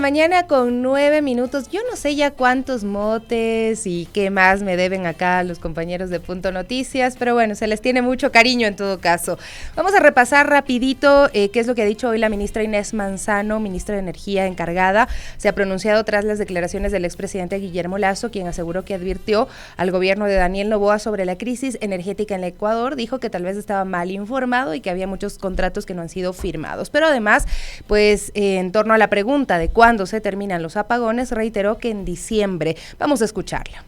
8:09 a.m. Yo no sé ya cuántos motes y qué más me deben acá los compañeros de Punto Noticias, pero bueno, se les tiene mucho cariño en todo caso. Vamos a repasar rapidito qué es lo que ha dicho hoy la ministra Inés Manzano, ministra de Energía encargada. Se ha pronunciado tras las declaraciones del expresidente Guillermo Lasso, quien aseguró que advirtió al gobierno de Daniel Noboa sobre la crisis energética en el Ecuador. Dijo que tal vez estaba mal informado y que había muchos contratos que no han sido firmados. Pero además, pues en torno a la pregunta de cuándo se terminan los apagones, reiteró que en diciembre. Vamos a escucharla.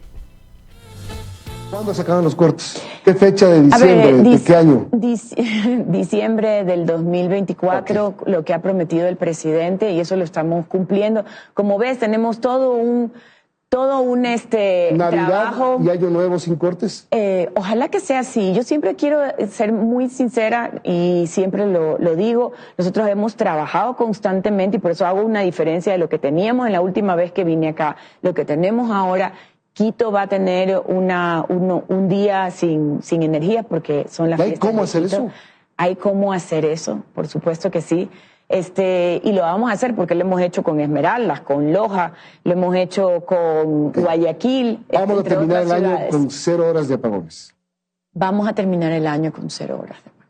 ¿Cuándo se acaban los cortes? ¿Qué fecha de diciembre? ¿De qué año? Diciembre del 2024, okay. Lo que ha prometido el presidente, y eso lo estamos cumpliendo. Como ves, tenemos todo un Navidad trabajo. ¿Y Año Nuevo sin cortes? Ojalá que sea así. Yo siempre quiero ser muy sincera y siempre lo digo. Nosotros hemos trabajado constantemente y por eso hago una diferencia de lo que teníamos en la última vez que vine acá. Lo que tenemos ahora, Quito va a tener un día sin energía porque son las fiestas. ¿Hay cómo hacer eso? Hay cómo hacer eso, por supuesto que sí. Y lo vamos a hacer porque lo hemos hecho con Esmeraldas, con Loja, lo hemos hecho con Guayaquil. Vamos a terminar el año con 0 horas de apagones. Vamos a terminar el año con 0 horas de apagones.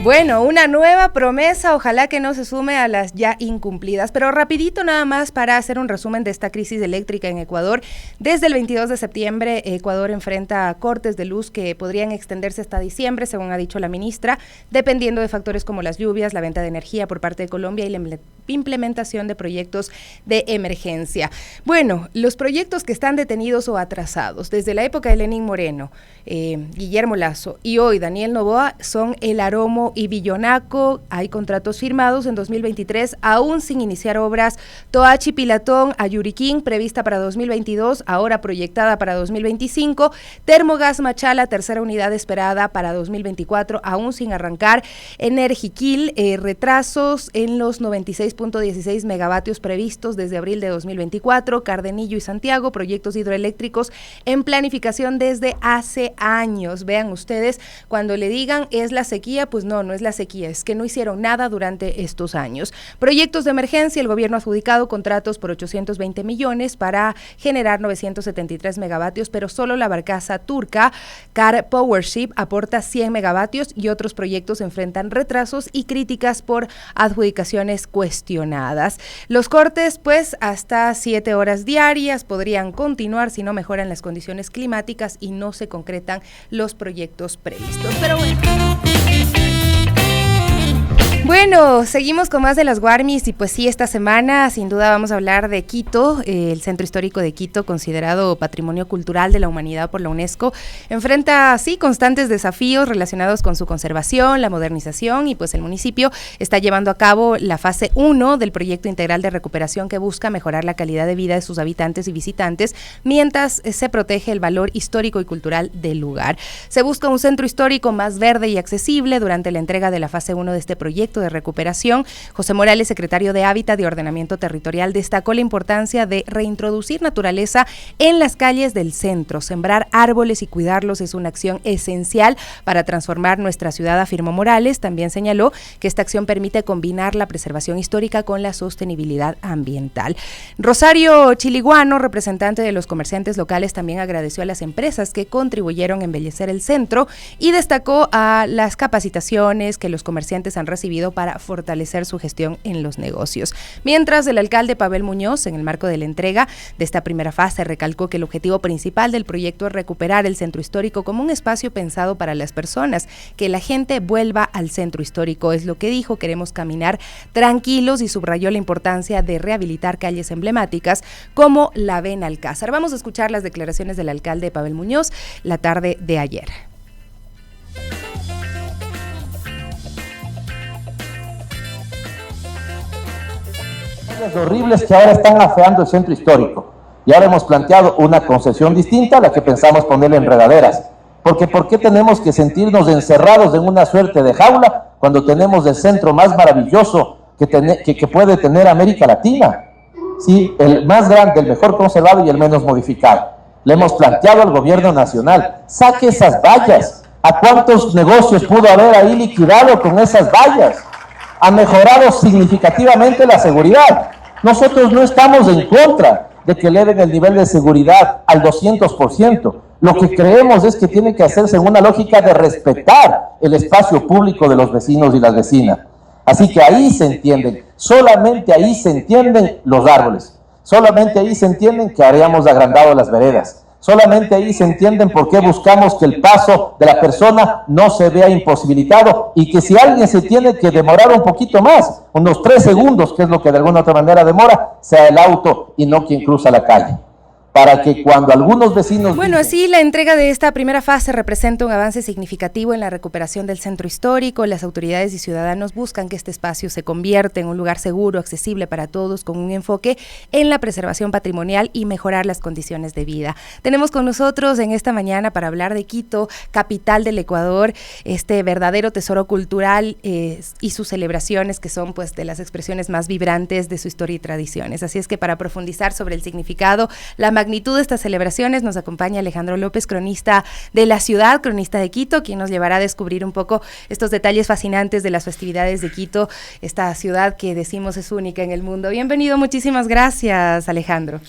Bueno, una nueva promesa, ojalá que no se sume a las ya incumplidas, pero rapidito nada más para hacer un resumen de esta crisis eléctrica en Ecuador. Desde el 22 de septiembre, Ecuador enfrenta cortes de luz que podrían extenderse hasta diciembre, según ha dicho la ministra, dependiendo de factores como las lluvias, la venta de energía por parte de Colombia y la implementación de proyectos de emergencia. Bueno, los proyectos que están detenidos o atrasados desde la época de Lenín Moreno, Guillermo Lasso y hoy Daniel Noboa son El Aromo y Villonaco. Hay contratos firmados en 2023, aún sin iniciar obras. Toachi Pilatón, Ayuriquín, prevista para 2022, ahora proyectada para 2025. Termogas Machala, tercera unidad esperada para 2024, aún sin arrancar. Energiquil, retrasos en los 96.16 megavatios previstos desde abril de 2024. Cardenillo y Santiago, proyectos hidroeléctricos en planificación desde hace años. Vean ustedes, cuando le digan es la sequía, pues no es la sequía, es que no hicieron nada durante estos años. Proyectos de emergencia, el gobierno ha adjudicado contratos por 820 millones para generar 973 megavatios, pero solo la barcaza turca Car Powership aporta 100 megavatios y otros proyectos enfrentan retrasos y críticas por adjudicaciones cuestionadas. Los cortes, pues, hasta 7 horas diarias podrían continuar si no mejoran las condiciones climáticas y no se concretan los proyectos previstos. Pero bueno, seguimos con más de las Guarmis y pues sí, esta semana sin duda vamos a hablar de Quito. El Centro Histórico de Quito, considerado Patrimonio Cultural de la Humanidad por la UNESCO, enfrenta sí constantes desafíos relacionados con su conservación, la modernización y pues el municipio está llevando a cabo la fase 1 del proyecto integral de recuperación que busca mejorar la calidad de vida de sus habitantes y visitantes mientras se protege el valor histórico y cultural del lugar. Se busca un centro histórico más verde y accesible. Durante la entrega de la fase 1 de este proyecto de recuperación, José Morales, secretario de Hábitat y Ordenamiento Territorial, destacó la importancia de reintroducir naturaleza en las calles del centro. Sembrar árboles y cuidarlos es una acción esencial para transformar nuestra ciudad, afirmó Morales. También señaló que esta acción permite combinar la preservación histórica con la sostenibilidad ambiental. Rosario Chiliguano, representante de los comerciantes locales, también agradeció a las empresas que contribuyeron a embellecer el centro y destacó a las capacitaciones que los comerciantes han recibido para fortalecer su gestión en los negocios. Mientras, el alcalde Pavel Muñoz, en el marco de la entrega de esta primera fase, recalcó que el objetivo principal del proyecto es recuperar el centro histórico como un espacio pensado para las personas, que la gente vuelva al centro histórico, es lo que dijo. Queremos caminar tranquilos y subrayó la importancia de rehabilitar calles emblemáticas como la Benalcázar. Vamos a escuchar las declaraciones del alcalde Pavel Muñoz la tarde de ayer. Horribles que ahora están afeando el centro histórico y ahora hemos planteado una concesión distinta a la que pensamos ponerle enredaderas, porque ¿por qué tenemos que sentirnos encerrados en una suerte de jaula cuando tenemos el centro más maravilloso que puede tener América Latina? Sí, el más grande, el mejor conservado y el menos modificado. Le hemos planteado al gobierno nacional, saque esas vallas. ¿A cuántos negocios pudo haber ahí liquidado con esas vallas? ha mejorado significativamente la seguridad. Nosotros no estamos en contra de que eleven el nivel de seguridad al 200%. Lo que creemos es que tiene que hacerse en una lógica de respetar el espacio público de los vecinos y las vecinas. Así que ahí se entienden, solamente ahí se entienden los árboles, solamente ahí se entienden que habríamos agrandado las veredas, solamente ahí se entienden por qué buscamos que el paso de la persona no se vea imposibilitado y que si alguien se tiene que demorar un poquito más, unos 3 segundos, que es lo que de alguna otra manera demora, sea el auto y no quien cruza la calle. Para que cuando algunos vecinos... Bueno, así la entrega de esta primera fase representa un avance significativo en la recuperación del centro histórico. Las autoridades y ciudadanos buscan que este espacio se convierta en un lugar seguro, accesible para todos, con un enfoque en la preservación patrimonial y mejorar las condiciones de vida. Tenemos con nosotros en esta mañana para hablar de Quito, capital del Ecuador, este verdadero tesoro cultural y sus celebraciones, que son pues de las expresiones más vibrantes de su historia y tradiciones. Así es que para profundizar sobre el significado, la magnitud de estas celebraciones, nos acompaña Alejandro López, cronista de la ciudad, cronista de Quito, quien nos llevará a descubrir un poco estos detalles fascinantes de las festividades de Quito, esta ciudad que decimos es única en el mundo. Bienvenido, muchísimas gracias, Alejandro.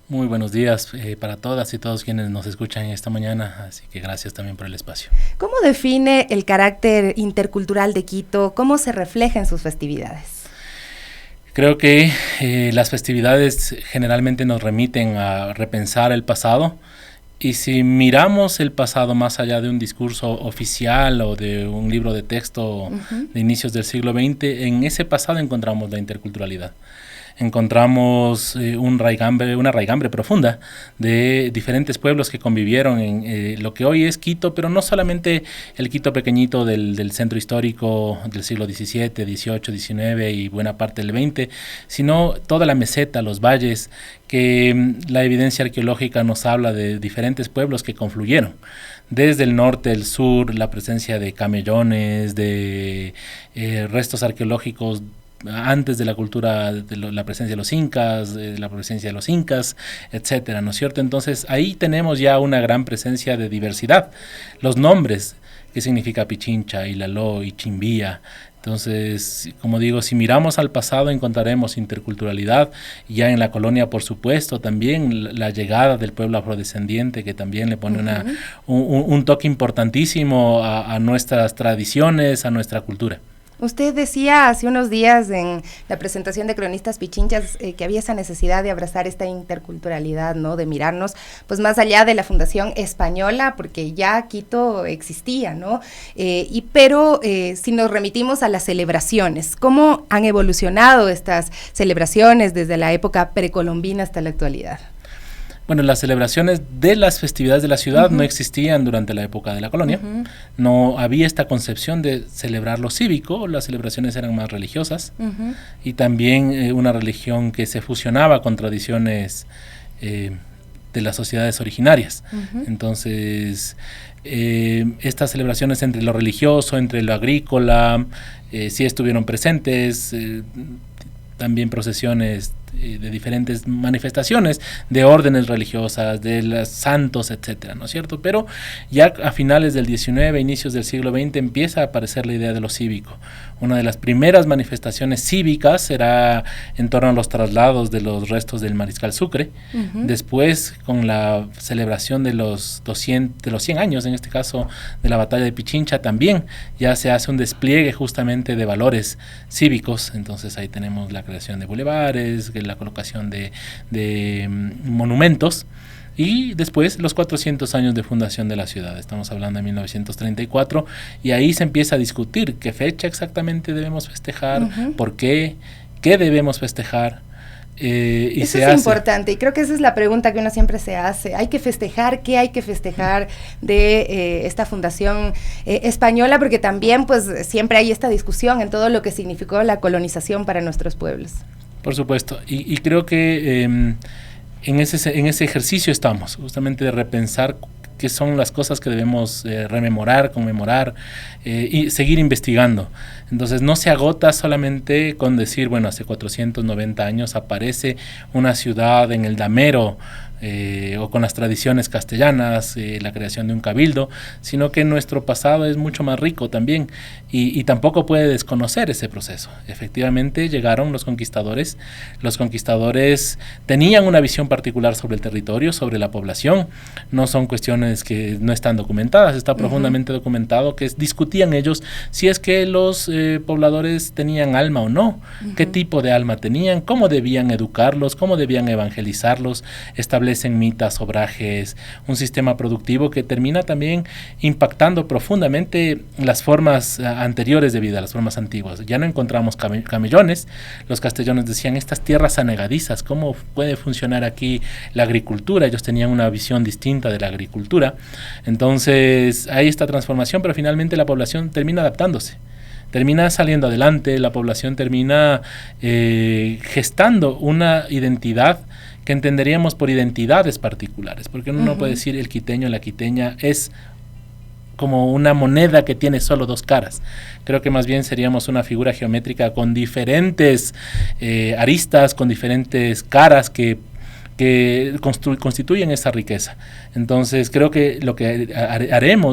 Muy buenos días para todas y todos quienes nos escuchan esta mañana, así que gracias también por el espacio. ¿Cómo define el carácter intercultural de Quito? ¿Cómo se refleja en sus festividades? Creo que las festividades generalmente nos remiten a repensar el pasado, y si miramos el pasado más allá de un discurso oficial o de un libro de texto de inicios del siglo XX, en ese pasado encontramos la interculturalidad. Encontramos una raigambre profunda de diferentes pueblos que convivieron en lo que hoy es Quito, pero no solamente el Quito pequeñito del centro histórico del siglo XVII, XVIII, XIX y buena parte del XX, sino toda la meseta, los valles, que la evidencia arqueológica nos habla de diferentes pueblos que confluyeron. Desde el norte, el sur, la presencia de camellones, de restos arqueológicos antes de la cultura, la presencia de los incas, la presencia de los incas, etcétera, ¿no es cierto? Entonces ahí tenemos ya una gran presencia de diversidad. Los nombres, ¿qué significa Pichincha, Ilaló y Chimbía? Entonces, como digo, si miramos al pasado encontraremos interculturalidad, ya en la colonia, por supuesto, también la llegada del pueblo afrodescendiente, que también le pone un toque importantísimo a nuestras tradiciones, a nuestra cultura. Usted decía hace unos días en la presentación de Cronistas Pichinchas que había esa necesidad de abrazar esta interculturalidad, ¿no? De mirarnos pues más allá de la fundación española, porque ya Quito existía, ¿no? Pero si nos remitimos a las celebraciones, ¿cómo han evolucionado estas celebraciones desde la época precolombina hasta la actualidad? Bueno, las celebraciones de las festividades de la ciudad no existían durante la época de la colonia. No había esta concepción de celebrar lo cívico, las celebraciones eran más religiosas y también una religión que se fusionaba con tradiciones de las sociedades originarias. Entonces, estas celebraciones entre lo religioso, entre lo agrícola, sí estuvieron presentes, también procesiones de diferentes manifestaciones de órdenes religiosas, de los santos, etcétera, ¿no es cierto? Pero ya a finales del XIX, inicios del siglo XX, empieza a aparecer la idea de lo cívico. Una de las primeras manifestaciones cívicas será en torno a los traslados de los restos del Mariscal Sucre. Después, con la celebración de los 100 años, en este caso, de la batalla de Pichincha, también ya se hace un despliegue justamente de valores cívicos. Entonces ahí tenemos la creación de bulevares, la colocación de monumentos, y después los 400 años de fundación de la ciudad. Estamos hablando de 1934, y ahí se empieza a discutir qué fecha exactamente debemos festejar, por qué debemos festejar. Eso es importante, y creo que esa es la pregunta que uno siempre se hace. ¿Hay que festejar? ¿Qué hay que festejar de esta fundación española? Porque también pues siempre hay esta discusión en todo lo que significó la colonización para nuestros pueblos. Por supuesto, y creo que en ese ejercicio estamos, justamente de repensar qué son las cosas que debemos rememorar, conmemorar y seguir investigando. Entonces no se agota solamente con decir, bueno, hace 490 años aparece una ciudad en el damero o con las tradiciones castellanas, la creación de un cabildo, sino que nuestro pasado es mucho más rico también y tampoco puede desconocer ese proceso. Efectivamente llegaron los conquistadores tenían una visión particular sobre el territorio, sobre la población, no son cuestiones que no están documentadas, está profundamente documentado que discutían ellos si es que los pobladores tenían alma o no, qué tipo de alma tenían, cómo debían educarlos, cómo debían evangelizarlos, establecen mitas, obrajes, un sistema productivo que termina también impactando profundamente las formas anteriores de vida, las formas antiguas. Ya no encontramos camellones, los castellanos decían, estas tierras anegadizas, ¿cómo puede funcionar aquí la agricultura? Ellos tenían una visión distinta de la agricultura. Entonces hay esta transformación, pero finalmente la población termina adaptándose. Termina saliendo adelante, la población termina gestando una identidad que entenderíamos por identidades particulares, porque uno no puede decir el quiteño, la quiteña es como una moneda que tiene solo dos caras. Creo que más bien seríamos una figura geométrica con diferentes aristas, con diferentes caras que constituyen esa riqueza. Entonces creo que lo que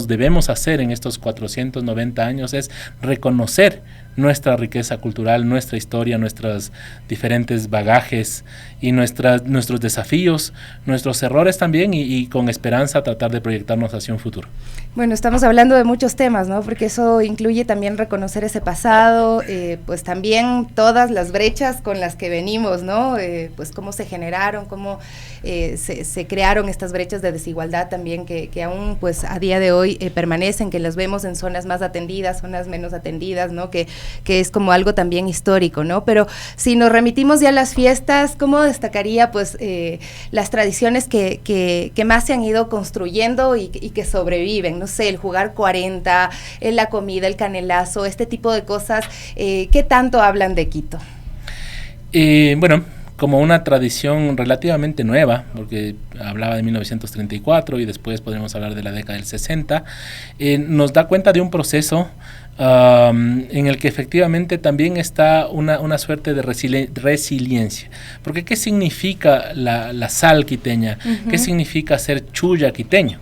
debemos hacer en estos 490 años es reconocer nuestra riqueza cultural, nuestra historia, nuestros diferentes bagajes y nuestros desafíos, nuestros errores también y con esperanza tratar de proyectarnos hacia un futuro. Bueno, estamos hablando de muchos temas, ¿no? Porque eso incluye también reconocer ese pasado, pues también todas las brechas con las que venimos, ¿no? Pues cómo se generaron, cómo se crearon estas brechas de desigualdad también que aún pues a día de hoy permanecen, que las vemos en zonas más atendidas, zonas menos atendidas, ¿no? Que es como algo también histórico, ¿no? Pero si nos remitimos ya a las fiestas, ¿cómo destacaría pues las tradiciones que más se han ido construyendo y que sobreviven? No sé, el jugar 40, la comida, el canelazo, este tipo de cosas, ¿qué tanto hablan de Quito? Bueno, como una tradición relativamente nueva, porque hablaba de 1934 y después podremos hablar de la década del 60, nos da cuenta de un proceso en el que efectivamente también está una suerte de resiliencia. Porque ¿qué significa la sal quiteña? ¿Qué significa ser chulla quiteño?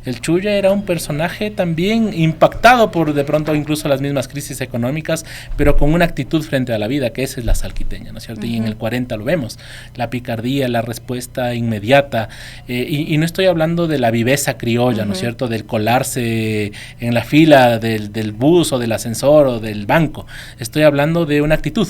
El Chuya era un personaje también impactado por de pronto incluso las mismas crisis económicas, pero con una actitud frente a la vida, que esa es la salquiteña, ¿no es cierto? Y en el 40 lo vemos, la picardía, la respuesta inmediata, y no estoy hablando de la viveza criolla, ¿no es cierto? Del colarse en la fila del bus o del ascensor o del banco, estoy hablando de una actitud.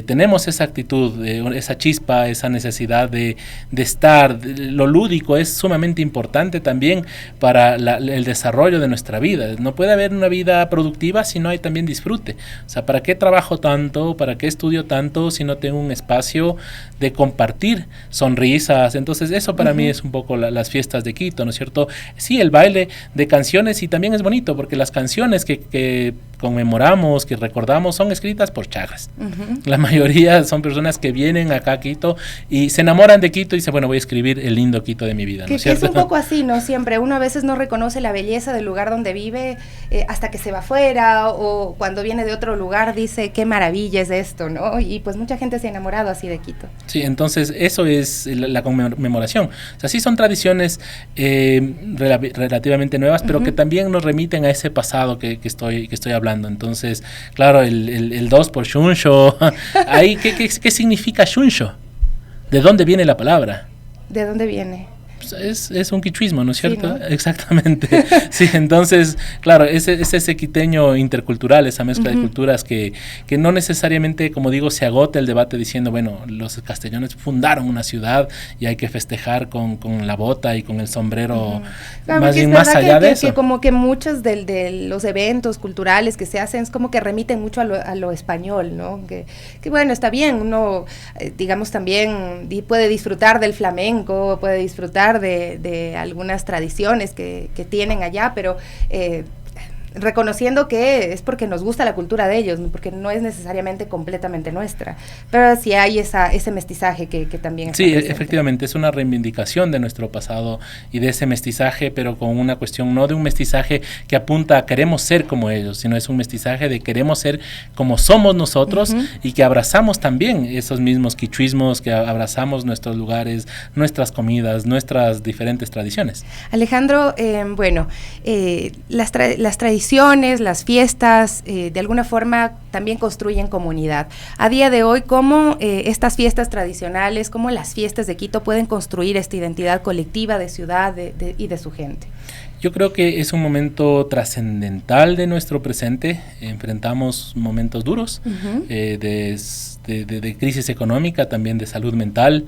Tenemos esa actitud, esa chispa, esa necesidad de estar. Lo lúdico es sumamente importante también para el desarrollo de nuestra vida. No puede haber una vida productiva si no hay también disfrute. O sea, ¿para qué trabajo tanto? ¿Para qué estudio tanto si no tengo un espacio de compartir sonrisas? Entonces eso para mí es un poco las fiestas de Quito, ¿no es cierto? Sí, el baile de canciones, y también es bonito porque las canciones que conmemoramos, que recordamos, son escritas por chagras. La mayoría son personas que vienen acá a Quito y se enamoran de Quito y dicen, bueno, voy a escribir el lindo Quito de mi vida, ¿no es cierto? Que es un poco así, ¿no? Siempre uno a veces no reconoce la belleza del lugar donde vive hasta que se va afuera, o cuando viene de otro lugar dice, qué maravilla es esto, ¿no? Y pues mucha gente se ha enamorado así de Quito. Sí, entonces eso es la conmemoración. O sea, sí son tradiciones relativamente nuevas, pero que también nos remiten a ese pasado que estoy hablando. Entonces, claro, el 2 por Xunxo. Ahí, ¿qué significa Xunxo? ¿De dónde viene la palabra? ¿De dónde viene? Es un quichuismo, ¿no es cierto? Sí, ¿no? Exactamente. Sí, entonces, claro, es ese quiteño intercultural, esa mezcla de culturas que no necesariamente, como digo, se agota el debate diciendo, bueno, los castellanos fundaron una ciudad y hay que festejar con la bota y con el sombrero, Claro, más bien más allá de eso. Que como que muchos de los eventos culturales que se hacen es como que remiten mucho a lo español, ¿no? Que bueno, está bien, uno, digamos, también puede disfrutar del flamenco, puede disfrutar de algunas tradiciones que tienen allá, pero reconociendo que es porque nos gusta la cultura de ellos, porque no es necesariamente completamente nuestra, pero sí hay ese mestizaje que también está presente. Efectivamente, es una reivindicación de nuestro pasado y de ese mestizaje, pero con una cuestión no de un mestizaje que apunta a queremos ser como ellos, sino es un mestizaje de queremos ser como somos nosotros y que abrazamos también esos mismos quichuismos, que abrazamos nuestros lugares, nuestras comidas, nuestras diferentes tradiciones. Alejandro, las tradiciones, las fiestas, de alguna forma también construyen comunidad. A día de hoy, ¿cómo estas fiestas tradicionales, cómo las fiestas de Quito pueden construir esta identidad colectiva de ciudad y de su gente? Yo creo que es un momento trascendental de nuestro presente. Enfrentamos momentos duros de crisis económica, también de salud mental,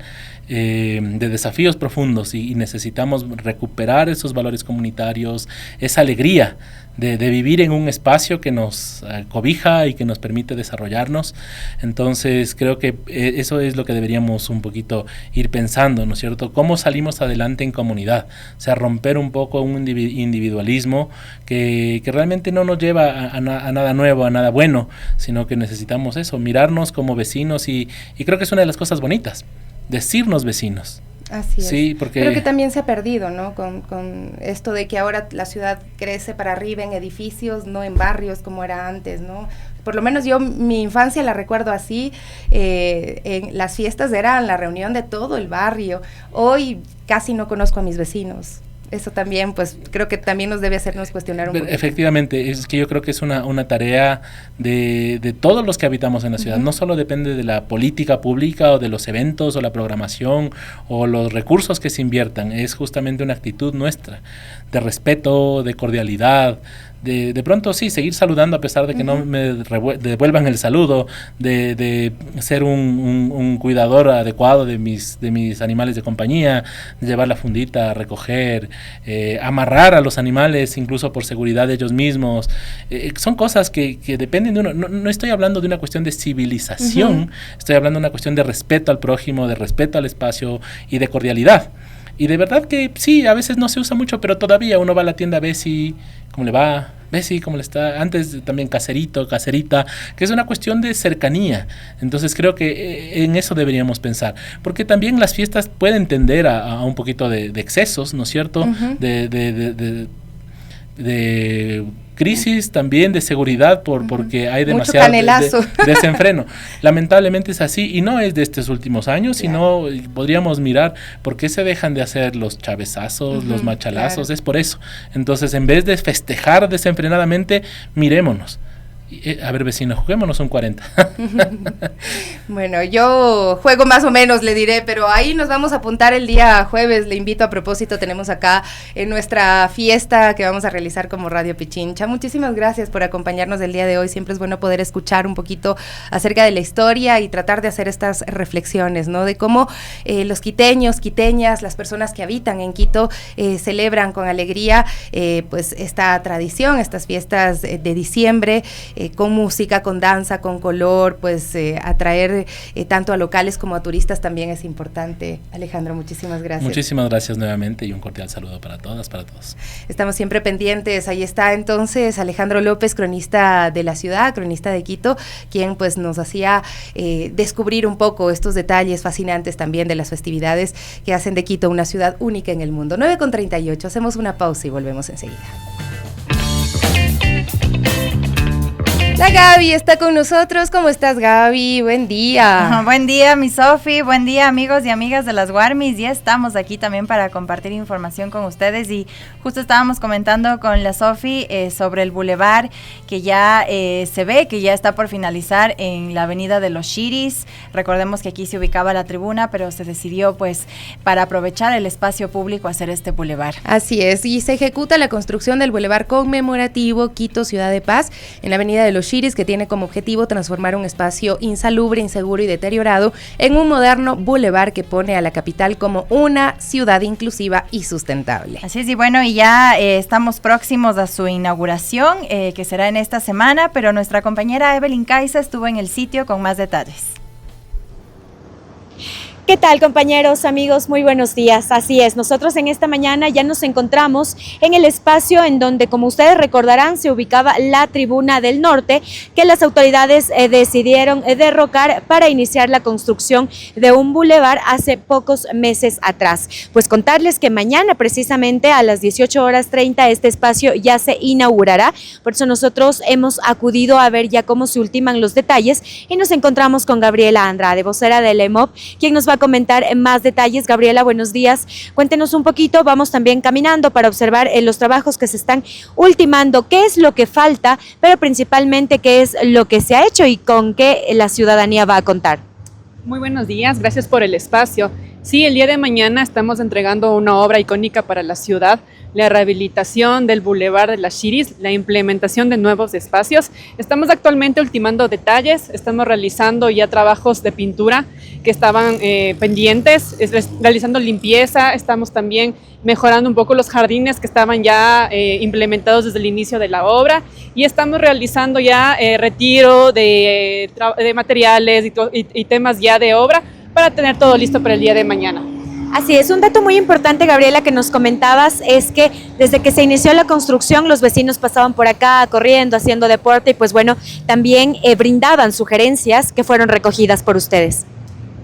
de desafíos profundos y necesitamos recuperar esos valores comunitarios, esa alegría de vivir en un espacio que nos cobija y que nos permite desarrollarnos. Entonces creo que eso es lo que deberíamos un poquito ir pensando, ¿no es cierto? ¿Cómo salimos adelante en comunidad? O sea, romper un poco un individualismo que realmente no nos lleva a nada nuevo, a nada bueno, sino que necesitamos eso, mirarnos como vecinos y creo que es una de las cosas bonitas, decirnos vecinos. Así es. Sí, porque creo que también se ha perdido, ¿no? Con esto de que ahora la ciudad crece para arriba en edificios, no en barrios como era antes, ¿no? Por lo menos yo mi infancia la recuerdo así, en las fiestas eran la reunión de todo el barrio. Hoy casi no conozco a mis vecinos. Eso también, pues, creo que también nos debe hacernos cuestionar un poco. Efectivamente, es que yo creo que es una tarea de todos los que habitamos en la ciudad. No solo depende de la política pública o de los eventos o la programación o los recursos que se inviertan, es justamente una actitud nuestra, de respeto, de cordialidad, de pronto sí, seguir saludando a pesar de que no me devuelvan el saludo, de ser un cuidador adecuado de mis animales de compañía, de llevar la fundita, recoger, amarrar a los animales incluso por seguridad de ellos mismos. Son cosas que dependen de uno. No estoy hablando de una cuestión de civilización, estoy hablando de una cuestión de respeto al prójimo, de respeto al espacio y de cordialidad. Y de verdad que sí, a veces no se usa mucho, pero todavía uno va a la tienda, ve si, cómo le va, ve si, cómo le está. Antes también caserito, caserita, que es una cuestión de cercanía. Entonces creo que en eso deberíamos pensar. Porque también las fiestas pueden tender a un poquito de excesos, ¿no es cierto? De crisis también de seguridad porque hay demasiado desenfreno. Lamentablemente es así y no es de estos últimos años, sino podríamos mirar por qué se dejan de hacer los chavezazos, los machalazos, es por eso. Entonces, en vez de festejar desenfrenadamente, mirémonos. A ver, vecino, juguémonos un 40. Bueno, yo juego más o menos, le diré, pero ahí nos vamos a apuntar el día jueves. Le invito a propósito, tenemos acá en nuestra fiesta que vamos a realizar como Radio Pichincha. Muchísimas gracias por acompañarnos el día de hoy. Siempre es bueno poder escuchar un poquito acerca de la historia y tratar de hacer estas reflexiones, ¿no? De cómo los quiteños, quiteñas, las personas que habitan en Quito celebran con alegría pues esta tradición, estas fiestas de diciembre, con música, con danza, con color, pues atraer tanto a locales como a turistas también es importante. Alejandro, muchísimas gracias. Muchísimas gracias nuevamente y un cordial saludo para todas, para todos. Estamos siempre pendientes. Ahí está entonces Alejandro López, cronista de la ciudad, cronista de Quito, quien pues nos hacía descubrir un poco estos detalles fascinantes también de las festividades que hacen de Quito una ciudad única en el mundo. 9:38, hacemos una pausa y volvemos enseguida. La Gaby está con nosotros. ¿Cómo estás, Gaby? Buen día. Buen día, mi Sofi. Buen día, amigos y amigas de las Guarmis. Ya estamos aquí también para compartir información con ustedes y justo estábamos comentando con la Sofi sobre el bulevar que ya se ve que ya está por finalizar en la avenida de los Chiris. Recordemos que aquí se ubicaba la tribuna, pero se decidió pues para aprovechar el espacio público hacer este bulevar. Así es, y se ejecuta la construcción del bulevar conmemorativo Quito Ciudad de Paz en la avenida de los Chiris, que tiene como objetivo transformar un espacio insalubre, inseguro y deteriorado en un moderno bulevar que pone a la capital como una ciudad inclusiva y sustentable. Así es, y bueno, y ya estamos próximos a su inauguración, que será en esta semana, pero nuestra compañera Evelyn Caiza estuvo en el sitio con más detalles. ¿Qué tal, compañeros, amigos? Muy buenos días. Así es, nosotros en esta mañana ya nos encontramos en el espacio en donde, como ustedes recordarán, se ubicaba la Tribuna del Norte, que las autoridades decidieron derrocar para iniciar la construcción de un bulevar hace pocos meses atrás. Pues contarles que mañana, precisamente a las 18:30, este espacio ya se inaugurará. Por eso nosotros hemos acudido a ver ya cómo se ultiman los detalles y nos encontramos con Gabriela Andrade, vocera del EMOP, quien nos va a comentar más detalles. Gabriela, buenos días. Cuéntenos un poquito, vamos también caminando para observar los trabajos que se están ultimando, qué es lo que falta, pero principalmente qué es lo que se ha hecho y con qué la ciudadanía va a contar. Muy buenos días, gracias por el espacio. Sí, el día de mañana estamos entregando una obra icónica para la ciudad, la rehabilitación del Boulevard de las Chiris, la implementación de nuevos espacios. Estamos actualmente ultimando detalles, estamos realizando ya trabajos de pintura que estaban pendientes, realizando limpieza, estamos también mejorando un poco los jardines que estaban ya implementados desde el inicio de la obra y estamos realizando ya retiro de materiales y temas ya de obra para tener todo listo para el día de mañana. Así es, un dato muy importante, Gabriela, que nos comentabas es que desde que se inició la construcción los vecinos pasaban por acá corriendo, haciendo deporte y pues bueno, también brindaban sugerencias que fueron recogidas por ustedes.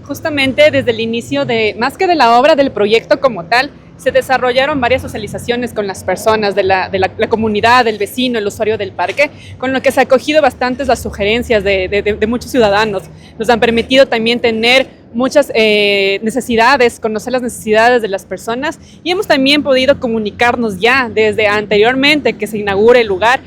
Justamente desde el inicio más que de la obra, del proyecto como tal, se desarrollaron varias socializaciones con las personas de la comunidad, del vecino, el usuario del parque, con lo que se ha acogido bastantes las sugerencias de muchos ciudadanos. Nos han permitido también tener muchas necesidades, conocer las necesidades de las personas y hemos también podido comunicarnos ya desde anteriormente que se inaugure el lugar,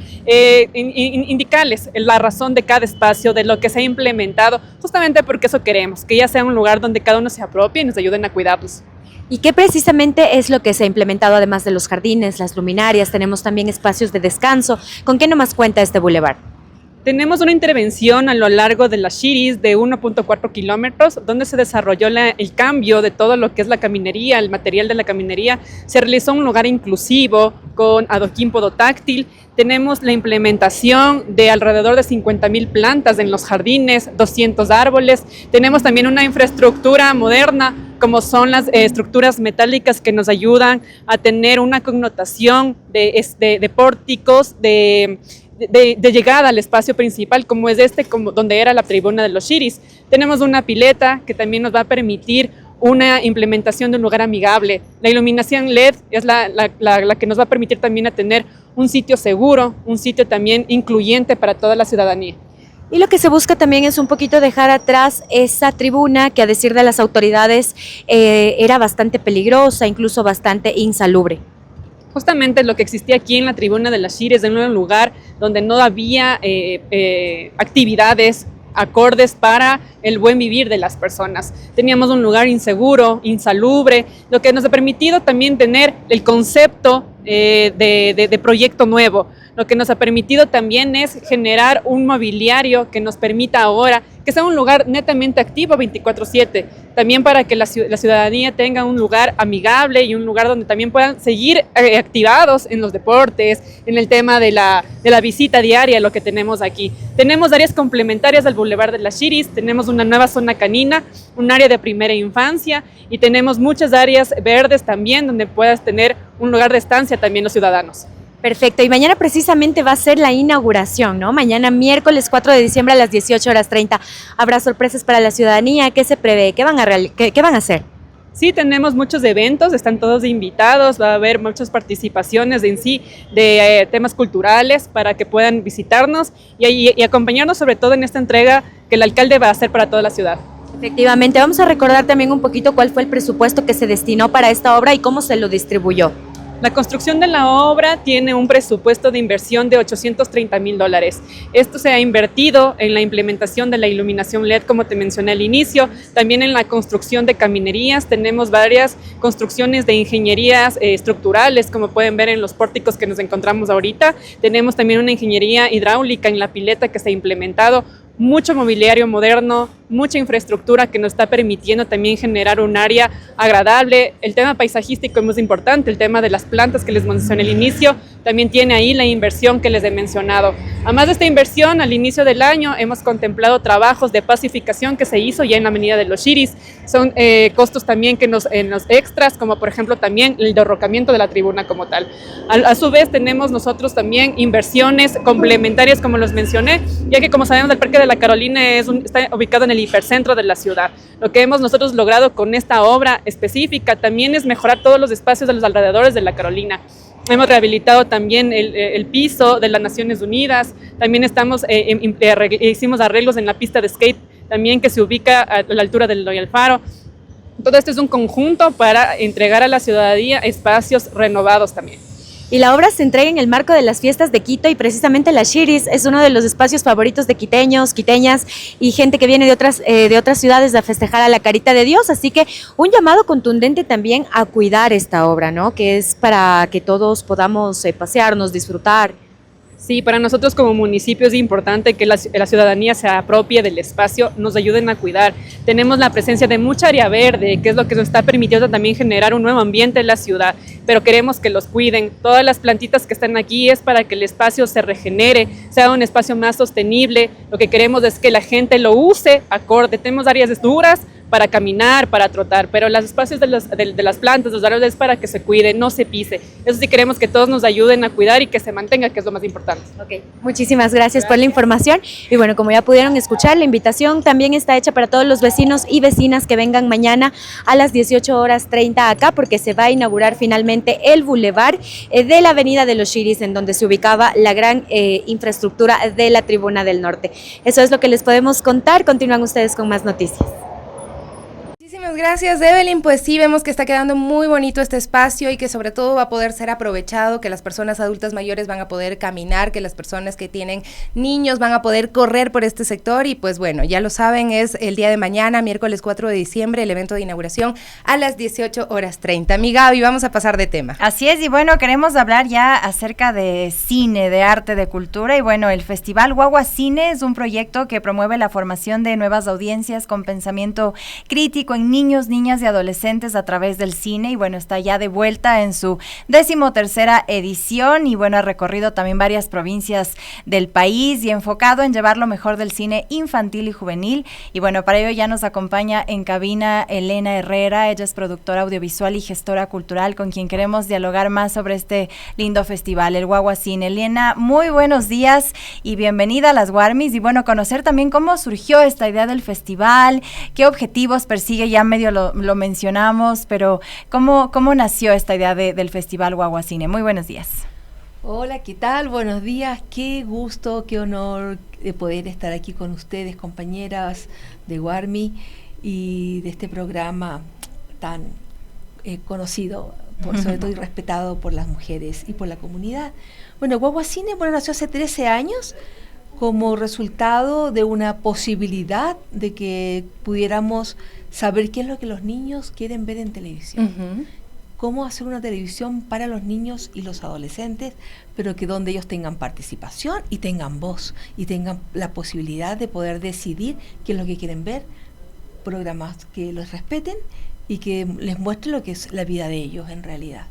indicarles la razón de cada espacio, de lo que se ha implementado, justamente porque eso queremos, que ya sea un lugar donde cada uno se apropie y nos ayuden a cuidarlos. ¿Y qué precisamente es lo que se ha implementado además de los jardines, las luminarias? Tenemos también espacios de descanso. ¿Con qué nomás cuenta este bulevar? Tenemos una intervención a lo largo de las Chiris de 1.4 kilómetros, donde se desarrolló el cambio de todo lo que es la caminería, el material de la caminería. Se realizó un lugar inclusivo con adoquín podotáctil. Tenemos la implementación de alrededor de 50,000 plantas en los jardines, 200 árboles. Tenemos también una infraestructura moderna, como son las estructuras metálicas que nos ayudan a tener una connotación de pórticos, de llegada al espacio principal, como es como donde era la Tribuna de los Chiris. Tenemos una pileta que también nos va a permitir una implementación de un lugar amigable. La iluminación LED es la que nos va a permitir también a tener un sitio seguro, un sitio también incluyente para toda la ciudadanía. Y lo que se busca también es un poquito dejar atrás esa tribuna que, a decir de las autoridades, era bastante peligrosa, incluso bastante insalubre. Justamente lo que existía aquí en la Tribuna de las Chiris era un lugar donde no había actividades acordes para el buen vivir de las personas. Teníamos un lugar inseguro, insalubre, lo que nos ha permitido también tener el concepto de proyecto nuevo. Lo que nos ha permitido también es generar un mobiliario que nos permita ahora que sea un lugar netamente activo 24/7, también para que la ciudadanía tenga un lugar amigable y un lugar donde también puedan seguir activados en los deportes, en el tema de la visita diaria, lo que tenemos aquí. Tenemos áreas complementarias al Boulevard de las Chiris, tenemos una nueva zona canina, un área de primera infancia y tenemos muchas áreas verdes también donde puedas tener un lugar de estancia también los ciudadanos. Perfecto, y mañana precisamente va a ser la inauguración, ¿no? Mañana miércoles 4 de diciembre a las 18:30. ¿Habrá sorpresas para la ciudadanía? ¿Qué se prevé? ¿Qué van a hacer? Sí, tenemos muchos eventos, están todos invitados, va a haber muchas participaciones de temas culturales para que puedan visitarnos y acompañarnos sobre todo en esta entrega que el alcalde va a hacer para toda la ciudad. Efectivamente, vamos a recordar también un poquito cuál fue el presupuesto que se destinó para esta obra y cómo se lo distribuyó. La construcción de la obra tiene un presupuesto de inversión de $830,000. Esto se ha invertido en la implementación de la iluminación LED, como te mencioné al inicio, también en la construcción de caminerías. Tenemos varias construcciones de ingenierías estructurales, como pueden ver en los pórticos que nos encontramos ahorita. Tenemos también una ingeniería hidráulica en la pileta que se ha implementado, mucho mobiliario moderno, mucha infraestructura que nos está permitiendo también generar un área agradable. El tema paisajístico es muy importante, el tema de las plantas que les mencioné al inicio, también tiene ahí la inversión que les he mencionado. Además de esta inversión, al inicio del año hemos contemplado trabajos de pacificación que se hizo ya en la Avenida de los Xiris. Son costos también que en los extras, como por ejemplo también el derrocamiento de la tribuna como tal. A su vez tenemos nosotros también inversiones complementarias, como los mencioné, ya que como sabemos el Parque de la Carolina está ubicado en el hipercentro de la ciudad. Lo que hemos nosotros logrado con esta obra específica también es mejorar todos los espacios de los alrededores de la Carolina. Hemos rehabilitado también el piso de las Naciones Unidas, también hicimos arreglos en la pista de skate, también que se ubica a la altura del Royal Faro. Todo esto es un conjunto para entregar a la ciudadanía espacios renovados también. Y la obra se entrega en el marco de las fiestas de Quito y precisamente la Xiris es uno de los espacios favoritos de quiteños, quiteñas y gente que viene de otras ciudades a festejar a la Carita de Dios. Así que un llamado contundente también a cuidar esta obra, ¿no? Que es para que todos podamos pasearnos, disfrutar. Sí, para nosotros como municipio es importante que la ciudadanía se apropie del espacio, nos ayuden a cuidar. Tenemos la presencia de mucha área verde, que es lo que nos está permitiendo también generar un nuevo ambiente en la ciudad, pero queremos que los cuiden. Todas las plantitas que están aquí es para que el espacio se regenere, sea un espacio más sostenible. Lo que queremos es que la gente lo use acorde. Tenemos áreas duras para caminar, para trotar, pero los espacios de las plantas, los árboles es para que se cuide, no se pise. Eso sí queremos que todos nos ayuden a cuidar y que se mantenga, que es lo más importante. Okay. Muchísimas gracias por la información. Y bueno, como ya pudieron escuchar, la invitación también está hecha para todos los vecinos y vecinas que vengan mañana a las 18:30 acá, porque se va a inaugurar finalmente el bulevar de la Avenida de los Xiris, en donde se ubicaba la gran infraestructura de la Tribuna del Norte. Eso es lo que les podemos contar. Continúan ustedes con más noticias. Muchísimas gracias, Evelyn. Pues sí, vemos que está quedando muy bonito este espacio y que sobre todo va a poder ser aprovechado, que las personas adultas mayores van a poder caminar, que las personas que tienen niños van a poder correr por este sector y pues bueno, ya lo saben, es el día de mañana, miércoles 4 de diciembre, el evento de inauguración a las 18:30. Mi Gaby, vamos a pasar de tema. Así es, y bueno, queremos hablar ya acerca de cine, de arte, de cultura y bueno, el Festival Guagua Cine es un proyecto que promueve la formación de nuevas audiencias con pensamiento crítico en niños, niñas y adolescentes a través del cine y bueno, está ya de vuelta en su 13ª edición y bueno, ha recorrido también varias provincias del país y enfocado en llevar lo mejor del cine infantil y juvenil y bueno, para ello ya nos acompaña en cabina Elena Herrera, ella es productora audiovisual y gestora cultural con quien queremos dialogar más sobre este lindo festival, el Guagua Cine. Elena, muy buenos días y bienvenida a las Guarmis y bueno, conocer también cómo surgió esta idea del festival, qué objetivos persigue, ya medio lo mencionamos, pero ¿cómo nació esta idea del Festival Guagua Cine? Muy buenos días. Hola, ¿qué tal? Buenos días, qué gusto, qué honor de poder estar aquí con ustedes, compañeras de Guarmi y de este programa tan conocido, sobre todo y respetado por las mujeres y por la comunidad. Bueno, Guagua Cine nació hace 13 años como resultado de una posibilidad de que pudiéramos saber qué es lo que los niños quieren ver en televisión. Cómo hacer una televisión para los niños y los adolescentes, pero que donde ellos tengan participación y tengan voz y tengan la posibilidad de poder decidir qué es lo que quieren ver, programas que los respeten y que les muestren lo que es la vida de ellos en realidad.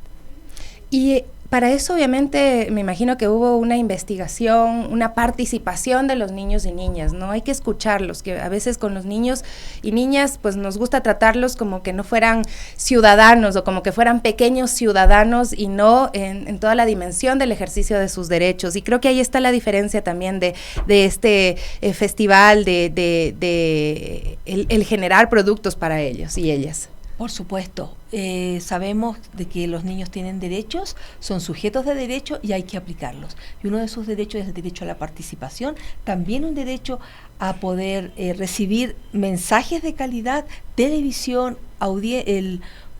Y para eso obviamente me imagino que hubo una investigación, una participación de los niños y niñas, ¿no? Hay que escucharlos, que a veces con los niños y niñas pues nos gusta tratarlos como que no fueran ciudadanos o como que fueran pequeños ciudadanos y no en toda la dimensión del ejercicio de sus derechos. Y creo que ahí está la diferencia también de este festival, el generar productos para ellos y ellas. Por supuesto, sabemos de que los niños tienen derechos, son sujetos de derecho y hay que aplicarlos. Y uno de esos derechos es el derecho a la participación, también un derecho a poder recibir mensajes de calidad, televisión,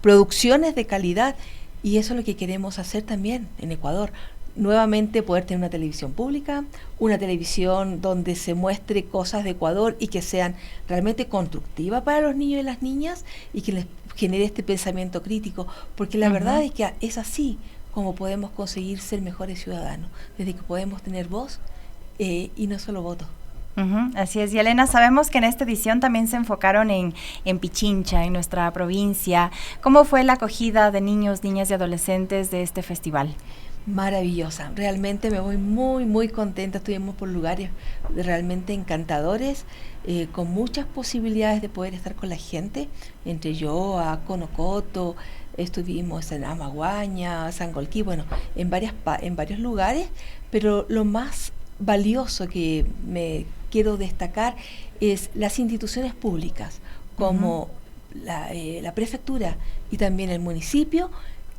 producciones de calidad, y eso es lo que queremos hacer también en Ecuador. Nuevamente poder tener una televisión pública, una televisión donde se muestre cosas de Ecuador y que sean realmente constructivas para los niños y las niñas y que les genere este pensamiento crítico, porque la verdad es que es así como podemos conseguir ser mejores ciudadanos, desde que podemos tener voz y no solo voto. Así es, y Elena, sabemos que en esta edición también se enfocaron en Pichincha, en nuestra provincia. ¿Cómo fue la acogida de niños, niñas y adolescentes de este festival? Maravillosa, realmente me voy muy, muy contenta. Estuvimos por lugares realmente encantadores, con muchas posibilidades de poder estar con la gente, entre Yoa, Conocoto, estuvimos en Amaguaña, Sangolquí, bueno, en varios lugares, pero lo más valioso que me quiero destacar es las instituciones públicas, como la prefectura y también el municipio,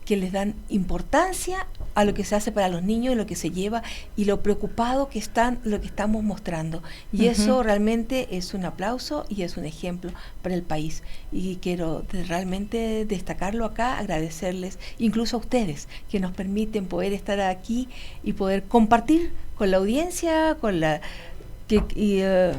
que les dan importancia a lo que se hace para los niños y lo que se lleva y lo preocupado que están, lo que estamos mostrando. Y eso realmente es un aplauso y es un ejemplo para el país. Y quiero realmente destacarlo acá, agradecerles incluso a ustedes que nos permiten poder estar aquí y poder compartir con la audiencia, con qué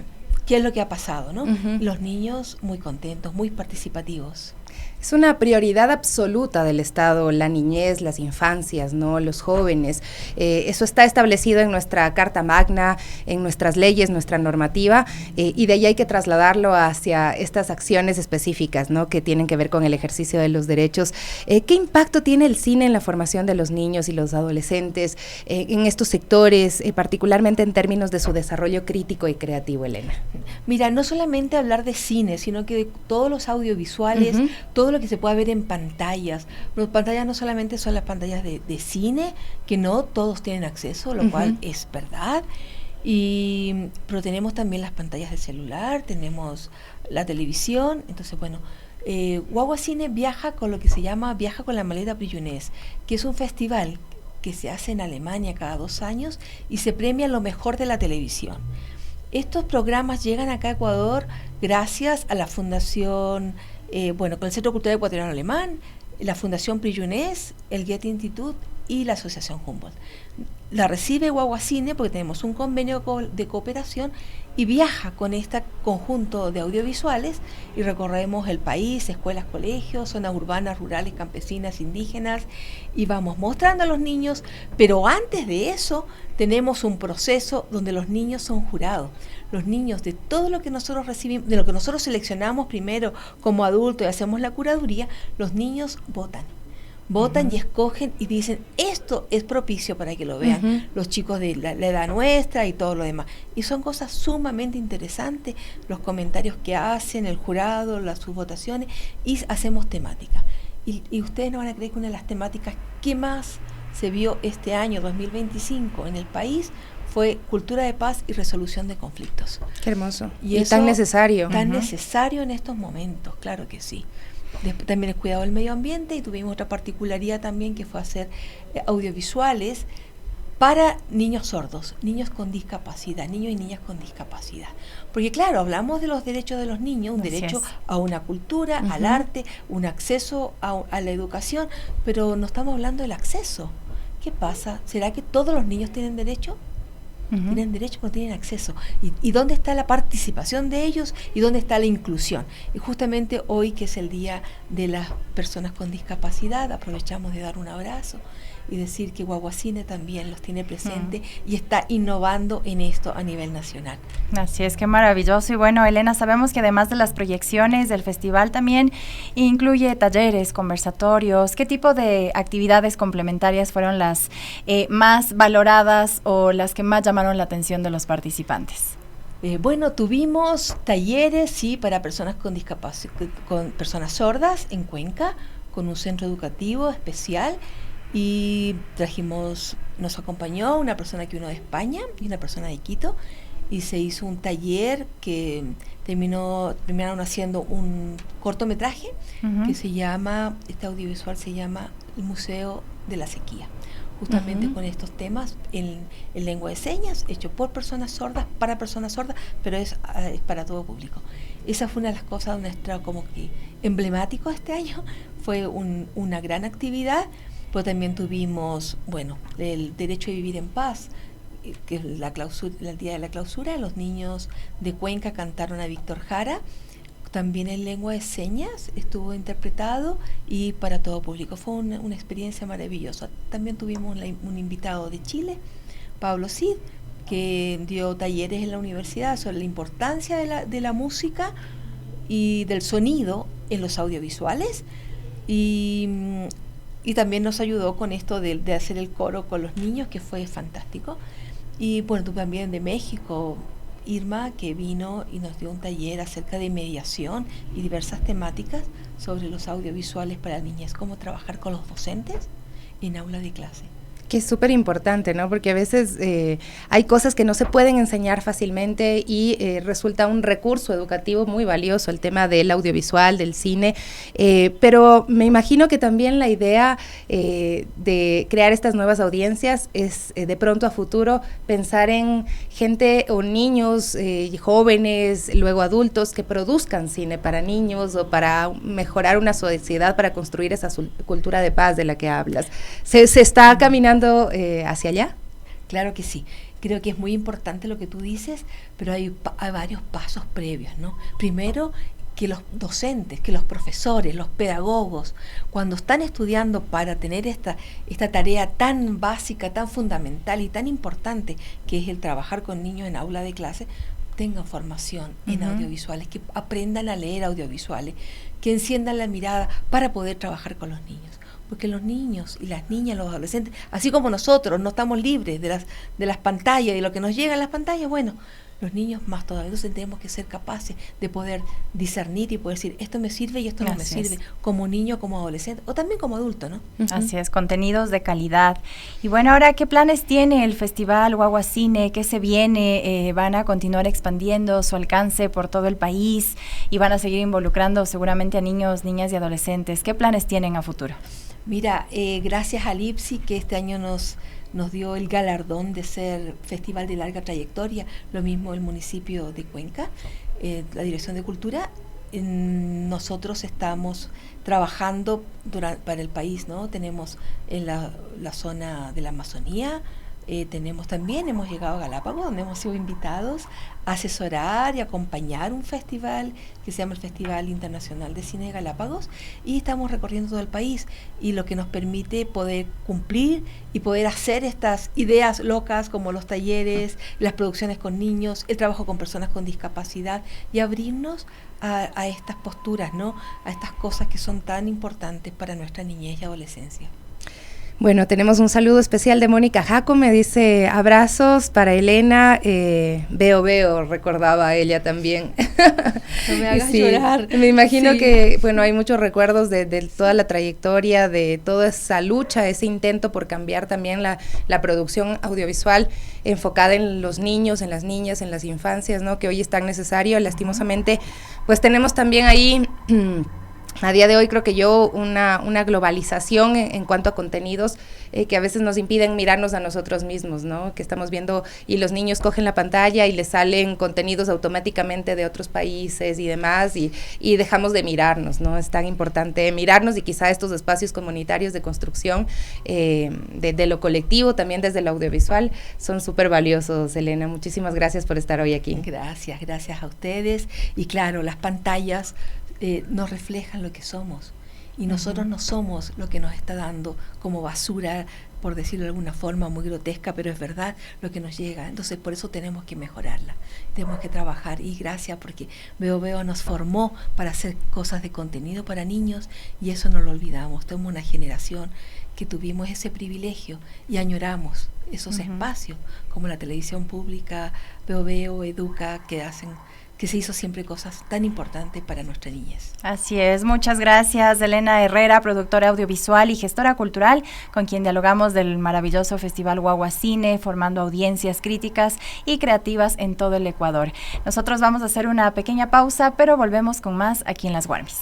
es lo que ha pasado, ¿no? Los niños muy contentos, muy participativos. Es una prioridad absoluta del Estado, la niñez, las infancias, ¿no? Los jóvenes. Eso está establecido en nuestra Carta Magna, en nuestras leyes, nuestra normativa, y de ahí hay que trasladarlo hacia estas acciones específicas, ¿no? Que tienen que ver con el ejercicio de los derechos. ¿Qué impacto tiene el cine en la formación de los niños y los adolescentes en estos sectores, particularmente en términos de su desarrollo crítico y creativo, Elena? Mira, no solamente hablar de cine, sino que de todos los audiovisuales, todo lo que se pueda ver en pantallas. Las pantallas no solamente son las pantallas de cine, que no todos tienen acceso, lo cual es verdad, pero tenemos también las pantallas de celular, tenemos la televisión. Entonces, bueno, Guagua Cine viaja con lo que se llama Viaja con la Maleta Brillunés, que es un festival que se hace en Alemania cada 2 años y se premia lo mejor de la televisión. Estos programas llegan acá a Ecuador gracias a la Fundación, con el Centro Cultural Ecuatoriano Alemán, la Fundación Brillunés, el Goethe Institut y la Asociación Humboldt. La recibe Guagua Cine porque tenemos un convenio de cooperación y viaja con este conjunto de audiovisuales y recorremos el país, escuelas, colegios, zonas urbanas, rurales, campesinas, indígenas, y vamos mostrando a los niños, pero antes de eso tenemos un proceso donde los niños son jurados. Los niños, de todo lo que nosotros recibimos, de lo que nosotros seleccionamos primero como adultos y hacemos la curaduría, los niños votan y escogen y dicen, esto es propicio para que lo vean los chicos de la edad nuestra y todo lo demás. Y son cosas sumamente interesantes, los comentarios que hacen, el jurado, sus votaciones, y hacemos temática. Y ustedes no van a creer que una de las temáticas que más se vio este año 2025 en el país fue cultura de paz y resolución de conflictos. Qué hermoso. Y tan necesario. Tan necesario en estos momentos, claro que sí. También el cuidado del medio ambiente, y tuvimos otra particularidad también que fue hacer audiovisuales para niños sordos, niños con discapacidad, niños y niñas con discapacidad. Porque claro, hablamos de los derechos de los niños, un derecho a una cultura, al arte, un acceso a la educación, pero no estamos hablando del acceso. ¿Qué pasa? ¿Será que todos los niños tienen derecho? Tienen derecho, pero tienen acceso. ¿Y dónde está la participación de ellos? ¿Y dónde está la inclusión? Y justamente hoy, que es el Día de las Personas con Discapacidad, aprovechamos de dar un abrazo y decir que Guagua Cine también los tiene presente y está innovando en esto a nivel nacional. Así es, qué maravilloso. Y bueno, Elena, sabemos que además de las proyecciones del festival también incluye talleres, conversatorios. ¿Qué tipo de actividades complementarias fueron las más valoradas o las que más llamaron la atención de los participantes? Tuvimos talleres, sí, para personas con discapacidad, con personas sordas en Cuenca, con un centro educativo especial. Y nos acompañó una persona que vino de España y una persona de Quito, y se hizo un taller que terminaron haciendo un cortometraje que se llama, este audiovisual se llama El Museo de la Sequía, justamente con estos temas en lengua de señas, hecho por personas sordas, para personas sordas, pero es para todo público. Esa fue una de las cosas nuestra como que emblemático este año, fue una gran actividad. Pero también tuvimos, el derecho a vivir en paz, que es el día de la clausura. Los niños de Cuenca cantaron a Víctor Jara, también en lengua de señas estuvo interpretado y para todo público. Fue una experiencia maravillosa. También tuvimos un invitado de Chile, Pablo Cid, que dio talleres en la universidad sobre la importancia de la música y del sonido en los audiovisuales, y también nos ayudó con esto de hacer el coro con los niños, que fue fantástico. Y bueno, tú también de México, Irma, que vino y nos dio un taller acerca de mediación y diversas temáticas sobre los audiovisuales para la niñez, cómo trabajar con los docentes en aula de clase. Que es súper importante, ¿no? Porque a veces hay cosas que no se pueden enseñar fácilmente y resulta un recurso educativo muy valioso el tema del audiovisual, del cine, pero me imagino que también la idea de crear estas nuevas audiencias es de pronto a futuro pensar en gente o niños, jóvenes, luego adultos que produzcan cine para niños o para mejorar una sociedad, para construir esa cultura de paz de la que hablas. ¿Se está caminando hacia allá? Claro que sí. Creo que es muy importante lo que tú dices, pero hay varios pasos previos, ¿no? Primero, que los docentes, que los profesores, los pedagogos, cuando están estudiando para tener esta tarea tan básica, tan fundamental y tan importante, que es el trabajar con niños en aula de clase, tengan formación en audiovisuales, que aprendan a leer audiovisuales, que enciendan la mirada para poder trabajar con los niños. Porque los niños y las niñas, los adolescentes, así como nosotros no estamos libres de las pantallas, de lo que nos llega en las pantallas, bueno, los niños más todavía. Entonces tenemos que ser capaces de poder discernir y poder decir, esto me sirve y esto no me sirve, como niño, como adolescente, o también como adulto, ¿no? Así es, contenidos de calidad. Y bueno, ahora, ¿qué planes tiene el Festival Guagua Cine? ¿Qué se viene? ¿Van a continuar expandiendo su alcance por todo el país y van a seguir involucrando seguramente a niños, niñas y adolescentes? ¿Qué planes tienen a futuro? Mira, gracias al IPSI, que este año nos dio el galardón de ser Festival de Larga Trayectoria, lo mismo el municipio de Cuenca, la Dirección de Cultura. Nosotros estamos trabajando para el país, ¿no? Tenemos en la zona de la Amazonía, hemos llegado a Galápagos, donde hemos sido invitados a asesorar y acompañar un festival que se llama el Festival Internacional de Cine de Galápagos, y estamos recorriendo todo el país, y lo que nos permite poder cumplir y poder hacer estas ideas locas como los talleres, las producciones con niños, el trabajo con personas con discapacidad, y abrirnos a estas posturas, ¿no? A estas cosas que son tan importantes para nuestra niñez y adolescencia. Bueno, tenemos un saludo especial de Mónica Jaco, me dice abrazos para Elena, veo, recordaba ella también. No me hagas llorar. Me imagino que, bueno, hay muchos recuerdos de toda la trayectoria, de toda esa lucha, ese intento por cambiar también la producción audiovisual enfocada en los niños, en las niñas, en las infancias, ¿no? Que hoy es tan necesario. Lastimosamente, pues tenemos también ahí... A día de hoy creo que una globalización en cuanto a contenidos que a veces nos impiden mirarnos a nosotros mismos, ¿no? Que estamos viendo y los niños cogen la pantalla y les salen contenidos automáticamente de otros países y demás y dejamos de mirarnos, ¿no? Es tan importante mirarnos, y quizá estos espacios comunitarios de construcción de lo colectivo, también desde el audiovisual, son súper valiosos. Elena, muchísimas gracias por estar hoy aquí. Gracias a ustedes. Y claro, las pantallas nos reflejan lo que somos, y nosotros no somos lo que nos está dando como basura, por decirlo de alguna forma muy grotesca, pero es verdad lo que nos llega. Entonces por eso tenemos que mejorarla, tenemos que trabajar, y gracias porque Veo nos formó para hacer cosas de contenido para niños, y eso no lo olvidamos. Somos una generación que tuvimos ese privilegio y añoramos esos espacios como la televisión pública, Veo, Educa, que se hizo siempre cosas tan importantes para nuestra niñez. Así es, muchas gracias Elena Herrera, productora audiovisual y gestora cultural, con quien dialogamos del maravilloso Festival Guagua Cine, formando audiencias críticas y creativas en todo el Ecuador. Nosotros vamos a hacer una pequeña pausa, pero volvemos con más aquí en Las Guarmis.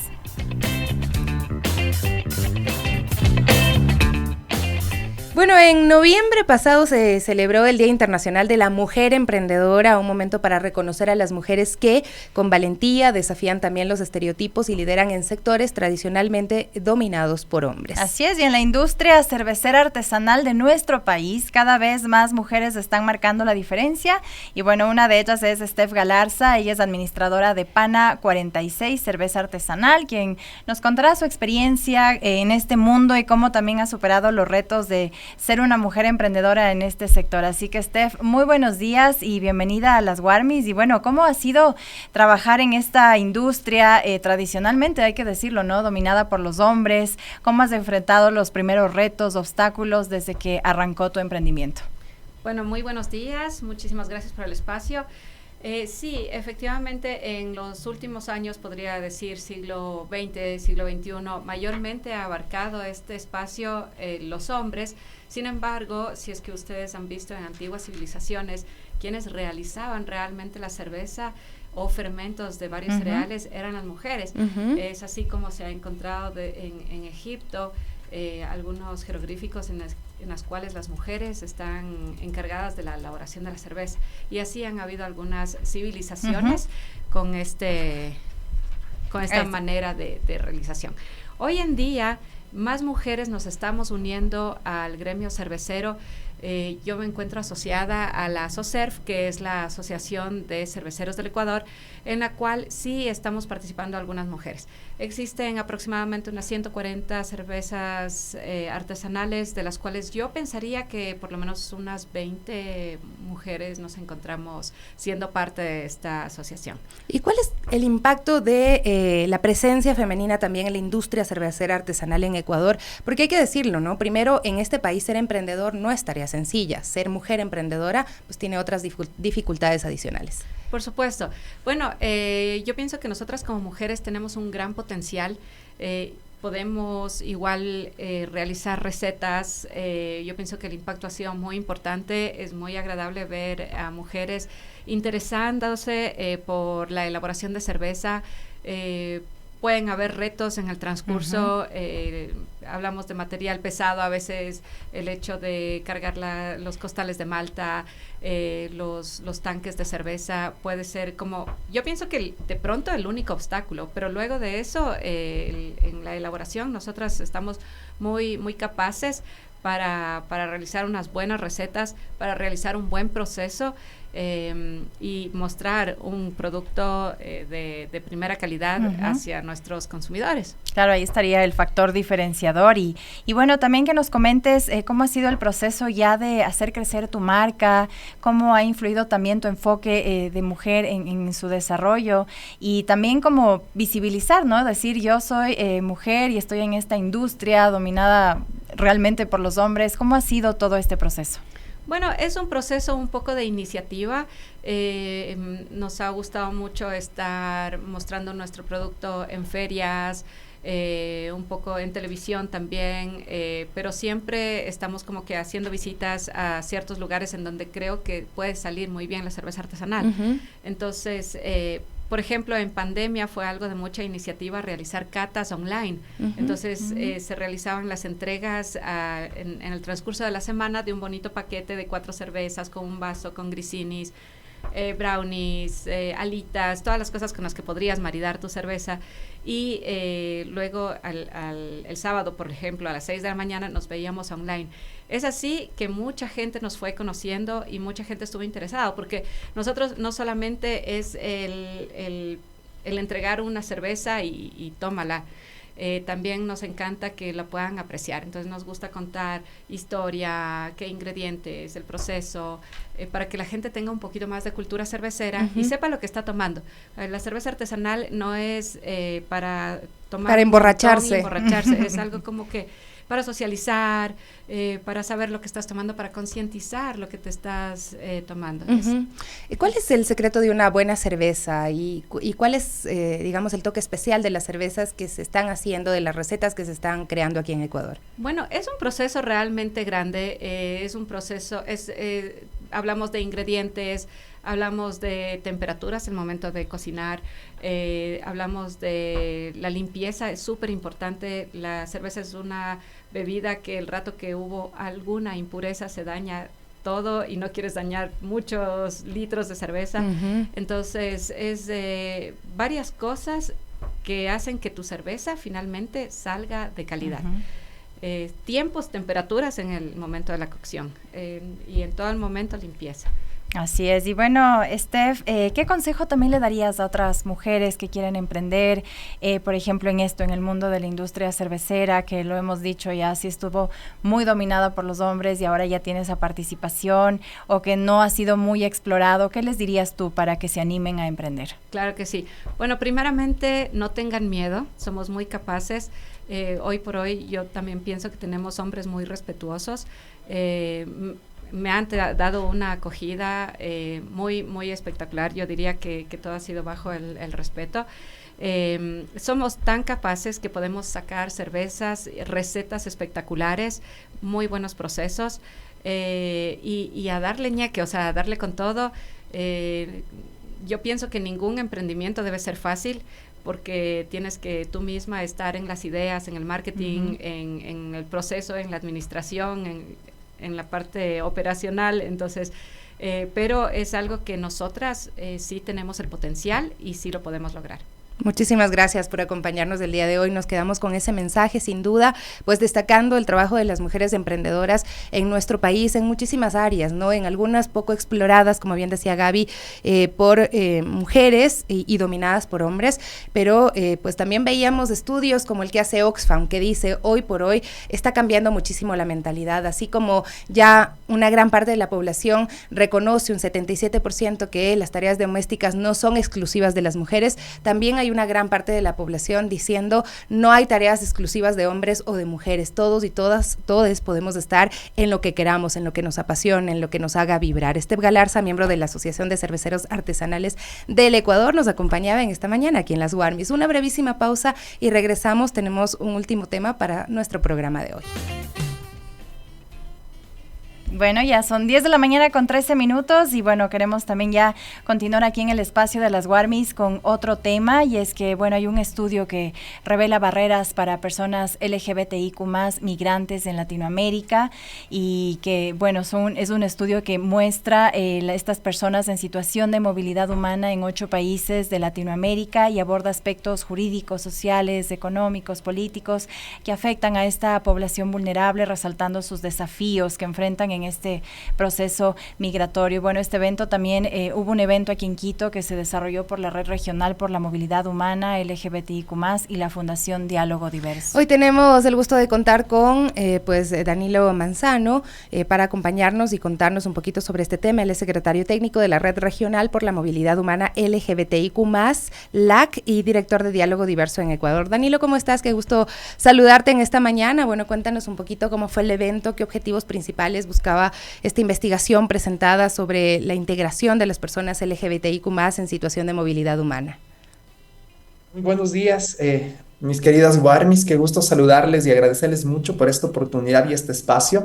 Bueno, en noviembre pasado se celebró el Día Internacional de la Mujer Emprendedora, un momento para reconocer a las mujeres que con valentía desafían también los estereotipos y lideran en sectores tradicionalmente dominados por hombres. Así es, y en la industria cervecera artesanal de nuestro país, cada vez más mujeres están marcando la diferencia, y bueno, una de ellas es Steph Galarza. Ella es administradora de Pana 46 Cerveza Artesanal, quien nos contará su experiencia en este mundo y cómo también ha superado los retos de ser una mujer emprendedora en este sector. Así que, Steph, muy buenos días y bienvenida a las Warmis. Y bueno, ¿cómo ha sido trabajar en esta industria tradicionalmente, hay que decirlo, ¿no?, dominada por los hombres? ¿Cómo has enfrentado los primeros retos, obstáculos desde que arrancó tu emprendimiento? Bueno, muy buenos días, muchísimas gracias por el espacio. Sí, efectivamente, en los últimos años, podría decir siglo XX, siglo XXI, mayormente ha abarcado este espacio los hombres. Sin embargo, si es que ustedes han visto en antiguas civilizaciones, quienes realizaban realmente la cerveza o fermentos de varios cereales eran las mujeres. Es así como se ha encontrado en Egipto algunos jeroglíficos en las cuales las mujeres están encargadas de la elaboración de la cerveza, y así han habido algunas civilizaciones con esta manera de realización. Hoy en día más mujeres nos estamos uniendo al gremio cervecero. Yo me encuentro asociada a la ASOCERF, que es la Asociación de Cerveceros del Ecuador, en la cual sí estamos participando algunas mujeres. Existen aproximadamente unas 140 cervezas artesanales, de las cuales yo pensaría que por lo menos unas 20 mujeres nos encontramos siendo parte de esta asociación. ¿Y cuál es el impacto de la presencia femenina también en la industria cervecera artesanal en Ecuador? Porque hay que decirlo, ¿no? Primero, en este país ser emprendedor no es tarea sencilla. Ser mujer emprendedora pues tiene otras dificultades adicionales. Por supuesto. Bueno, yo pienso que nosotras como mujeres tenemos un gran potencial. Podemos igual realizar recetas. Yo pienso que el impacto ha sido muy importante. Es muy agradable ver a mujeres interesándose por la elaboración de cerveza. Pueden haber retos en el transcurso. Hablamos de material pesado, a veces el hecho de cargar los costales de malta, los tanques de cerveza puede ser como, yo pienso que de pronto el único obstáculo, pero luego de eso en la elaboración nosotras estamos muy, muy capaces para realizar unas buenas recetas, para realizar un buen proceso y mostrar un producto de primera calidad hacia nuestros consumidores. Claro, ahí estaría el factor diferenciador y bueno, también que nos comentes cómo ha sido el proceso ya de hacer crecer tu marca, cómo ha influido también tu enfoque de mujer en su desarrollo y también como visibilizar, ¿no? Decir, yo soy mujer y estoy en esta industria dominada realmente por los hombres. ¿Cómo ha sido todo este proceso? Bueno, es un proceso un poco de iniciativa. Nos ha gustado mucho estar mostrando nuestro producto en ferias, un poco en televisión también, pero siempre estamos como que haciendo visitas a ciertos lugares en donde creo que puede salir muy bien la cerveza artesanal. Entonces, por ejemplo, en pandemia fue algo de mucha iniciativa realizar catas online. Entonces, se realizaban las entregas en el transcurso de la semana de un bonito paquete de 4 cervezas con un vaso, con grisinis, brownies, alitas, todas las cosas con las que podrías maridar tu cerveza. Y luego el sábado, por ejemplo, a las 6 de la mañana nos veíamos online. Es así que mucha gente nos fue conociendo y mucha gente estuvo interesada, porque nosotros no solamente es el entregar una cerveza y tómala. También nos encanta que la puedan apreciar. Entonces nos gusta contar historia, qué ingredientes, el proceso, para que la gente tenga un poquito más de cultura cervecera y sepa lo que está tomando. La cerveza artesanal no es para tomar... Para emborracharse. Es algo como que para socializar, para saber lo que estás tomando, para concientizar lo que te estás tomando. ¿Cuál es el secreto de una buena cerveza y cuál es, digamos, el toque especial de las cervezas que se están haciendo, de las recetas que se están creando aquí en Ecuador? Bueno, es un proceso realmente grande, es un proceso, hablamos de ingredientes, hablamos de temperaturas, el momento de cocinar, hablamos de la limpieza, es súper importante. La cerveza es una bebida que el rato que hubo alguna impureza se daña todo y no quieres dañar muchos litros de cerveza. Entonces es varias cosas que hacen que tu cerveza finalmente salga de calidad. Tiempos, temperaturas en el momento de la cocción y en todo el momento limpieza. Así es. Y bueno, Steph, ¿qué consejo también le darías a otras mujeres que quieren emprender, por ejemplo, en el mundo de la industria cervecera, que lo hemos dicho ya, sí estuvo muy dominada por los hombres y ahora ya tiene esa participación, o que no ha sido muy explorado? ¿Qué les dirías tú para que se animen a emprender? Claro que sí. Bueno, primeramente, no tengan miedo, somos muy capaces. Hoy por hoy yo también pienso que tenemos hombres muy respetuosos. Me han dado una acogida muy, muy espectacular. Yo diría que todo ha sido bajo el respeto. Somos tan capaces que podemos sacar cervezas, recetas espectaculares, muy buenos procesos, y a darle ñeque, o sea, a darle con todo. Yo pienso que ningún emprendimiento debe ser fácil, porque tienes que tú misma estar en las ideas, en el marketing, en el proceso, en la administración, en la parte operacional. Entonces, pero es algo que nosotras sí tenemos el potencial y sí lo podemos lograr. Muchísimas gracias por acompañarnos el día de hoy. Nos quedamos con ese mensaje, sin duda, pues destacando el trabajo de las mujeres emprendedoras en nuestro país en muchísimas áreas, ¿no? En algunas poco exploradas, como bien decía Gaby, por mujeres y dominadas por hombres, pero pues también veíamos estudios como el que hace Oxfam, que dice hoy por hoy está cambiando muchísimo la mentalidad, así como ya una gran parte de la población reconoce, un 77%, que las tareas domésticas no son exclusivas de las mujeres. También hay una gran parte de la población diciendo no hay tareas exclusivas de hombres o de mujeres, todos y todas, todes podemos estar en lo que queramos, en lo que nos apasione, en lo que nos haga vibrar. Steph Galarza, miembro de la Asociación de Cerveceros Artesanales del Ecuador, nos acompañaba en esta mañana aquí en las Warmis. Una brevísima pausa y regresamos. Tenemos un último tema para nuestro programa de hoy. Bueno, ya son 10 de la mañana con 13 minutos y bueno, queremos también ya continuar aquí en el espacio de las Warmis con otro tema, y es que bueno, hay un estudio que revela barreras para personas LGBTIQ+, migrantes en Latinoamérica, y que bueno, es un estudio que muestra estas personas en situación de movilidad humana en 8 países de Latinoamérica y aborda aspectos jurídicos, sociales, económicos, políticos que afectan a esta población vulnerable, resaltando sus desafíos que enfrentan en este proceso migratorio. Bueno, este evento también, hubo un evento aquí en Quito que se desarrolló por la Red Regional por la Movilidad Humana, LGBTIQ+, y la Fundación Diálogo Diverso. Hoy tenemos el gusto de contar con Danilo Manzano para acompañarnos y contarnos un poquito sobre este tema. Él es secretario técnico de la Red Regional por la Movilidad Humana LGBTIQ+, LAC, y director de Diálogo Diverso en Ecuador. Danilo, ¿cómo estás? Qué gusto saludarte en esta mañana. Bueno, cuéntanos un poquito cómo fue el evento, qué objetivos principales buscaba esta investigación presentada sobre la integración de las personas LGBTIQ+ en situación de movilidad humana. Muy buenos días, mis queridas Warmis, qué gusto saludarles y agradecerles mucho por esta oportunidad y este espacio.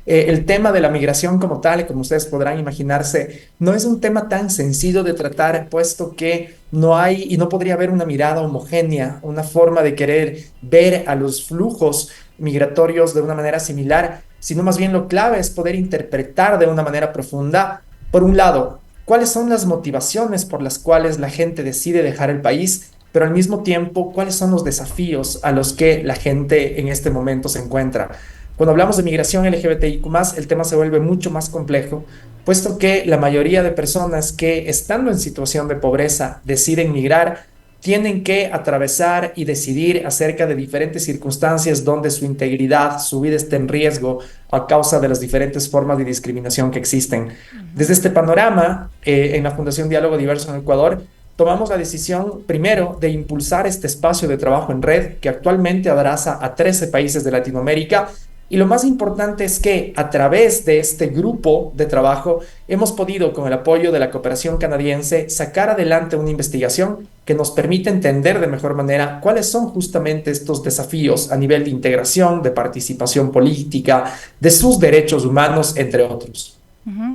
El tema de la migración como tal, y como ustedes podrán imaginarse, no es un tema tan sencillo de tratar, puesto que no hay y no podría haber una mirada homogénea, una forma de querer ver a los flujos migratorios de una manera similar, sino más bien lo clave es poder interpretar de una manera profunda, por un lado, cuáles son las motivaciones por las cuales la gente decide dejar el país, pero al mismo tiempo, cuáles son los desafíos a los que la gente en este momento se encuentra. Cuando hablamos de migración LGBTIQ+, el tema se vuelve mucho más complejo, puesto que la mayoría de personas que, estando en situación de pobreza, deciden migrar, tienen que atravesar y decidir acerca de diferentes circunstancias donde su integridad, su vida está en riesgo a causa de las diferentes formas de discriminación que existen. Desde este panorama, en la Fundación Diálogo Diverso en Ecuador, tomamos la decisión, primero, de impulsar este espacio de trabajo en red que actualmente abraza a 13 países de Latinoamérica. Y lo más importante es que a través de este grupo de trabajo hemos podido, con el apoyo de la cooperación canadiense, sacar adelante una investigación que nos permite entender de mejor manera cuáles son justamente estos desafíos a nivel de integración, de participación política, de sus derechos humanos, entre otros.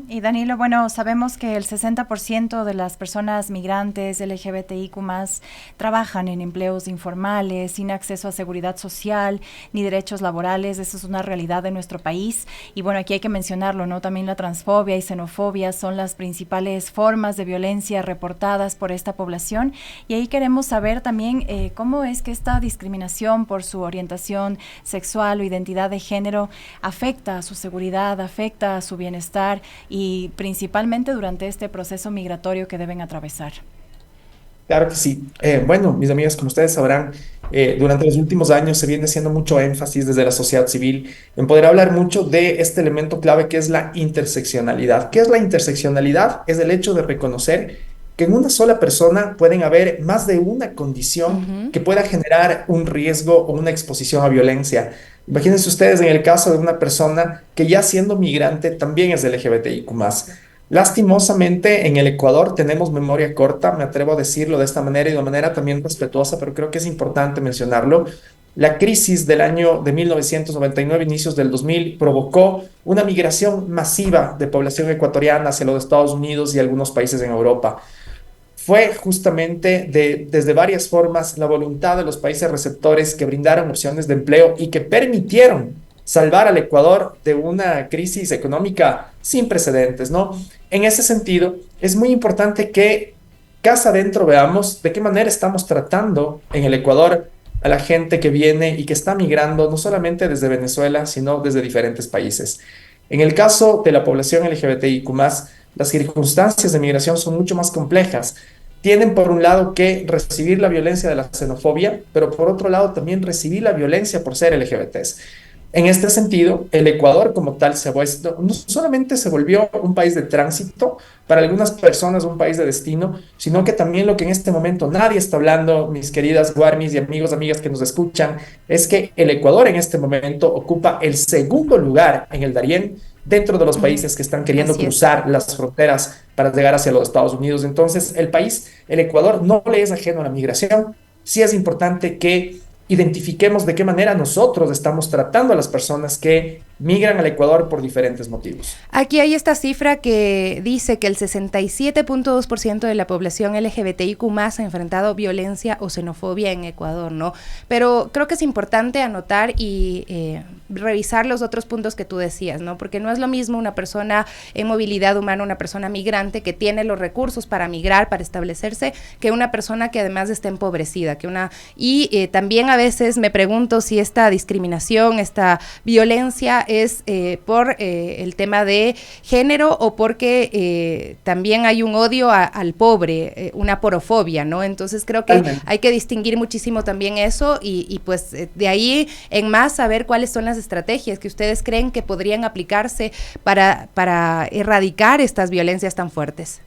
Y Danilo, bueno, sabemos que el 60% de las personas migrantes LGBTIQ+ trabajan en empleos informales, sin acceso a seguridad social ni derechos laborales. Eso es una realidad de nuestro país. Y bueno, aquí hay que mencionarlo, ¿no? También la transfobia y xenofobia son las principales formas de violencia reportadas por esta población. Y ahí queremos saber también cómo es que esta discriminación por su orientación sexual o identidad de género afecta a su seguridad, afecta a su bienestar. enfrentar y principalmente durante este proceso migratorio que deben atravesar? Claro que sí. Bueno, mis amigas, como ustedes sabrán, durante los últimos años se viene haciendo mucho énfasis desde la sociedad civil en poder hablar mucho de este elemento clave que es la interseccionalidad. ¿Qué es la interseccionalidad? Es el hecho de reconocer que en una sola persona pueden haber más de una condición que pueda generar un riesgo o una exposición a violencia. Imagínense ustedes en el caso de una persona que ya siendo migrante también es LGBTIQ+. Lastimosamente, en el Ecuador tenemos memoria corta, me atrevo a decirlo de esta manera y de una manera también respetuosa, pero creo que es importante mencionarlo. La crisis del año de 1999, inicios del 2000, provocó una migración masiva de población ecuatoriana hacia los Estados Unidos y algunos países en Europa. Fue justamente desde varias formas la voluntad de los países receptores que brindaron opciones de empleo y que permitieron salvar al Ecuador de una crisis económica sin precedentes, ¿no? En ese sentido, es muy importante que casa adentro veamos de qué manera estamos tratando en el Ecuador a la gente que viene y que está migrando, no solamente desde Venezuela, sino desde diferentes países. En el caso de la población LGBTIQ+, las circunstancias de migración son mucho más complejas. Tienen por un lado que recibir la violencia de la xenofobia, pero por otro lado también recibir la violencia por ser LGBTs. En este sentido, el Ecuador como tal no solamente se volvió un país de tránsito, para algunas personas un país de destino, sino que también lo que en este momento nadie está hablando, mis queridas Guarmis y amigos, amigas que nos escuchan, es que el Ecuador en este momento ocupa el segundo lugar en el Darién dentro de los países que están queriendo cruzar las fronteras para llegar hacia los Estados Unidos. Entonces, el Ecuador no le es ajeno a la migración. Sí es importante que identifiquemos de qué manera nosotros estamos tratando a las personas que migran al Ecuador por diferentes motivos. Aquí hay esta cifra que dice que el 67.2% de la población LGBTIQ+ ha enfrentado violencia o xenofobia en Ecuador, ¿no? Pero creo que es importante anotar y revisar los otros puntos que tú decías, ¿no? Porque no es lo mismo una persona en movilidad humana, una persona migrante que tiene los recursos para migrar, para establecerse, que una persona que además está empobrecida, también a veces me pregunto si esta discriminación, esta violencia es por el tema de género o porque también hay un odio al pobre, una porofobia, ¿no? Entonces creo que hay que distinguir muchísimo también eso y pues de ahí en más saber cuáles son las estrategias que ustedes creen que podrían aplicarse para erradicar estas violencias tan fuertes.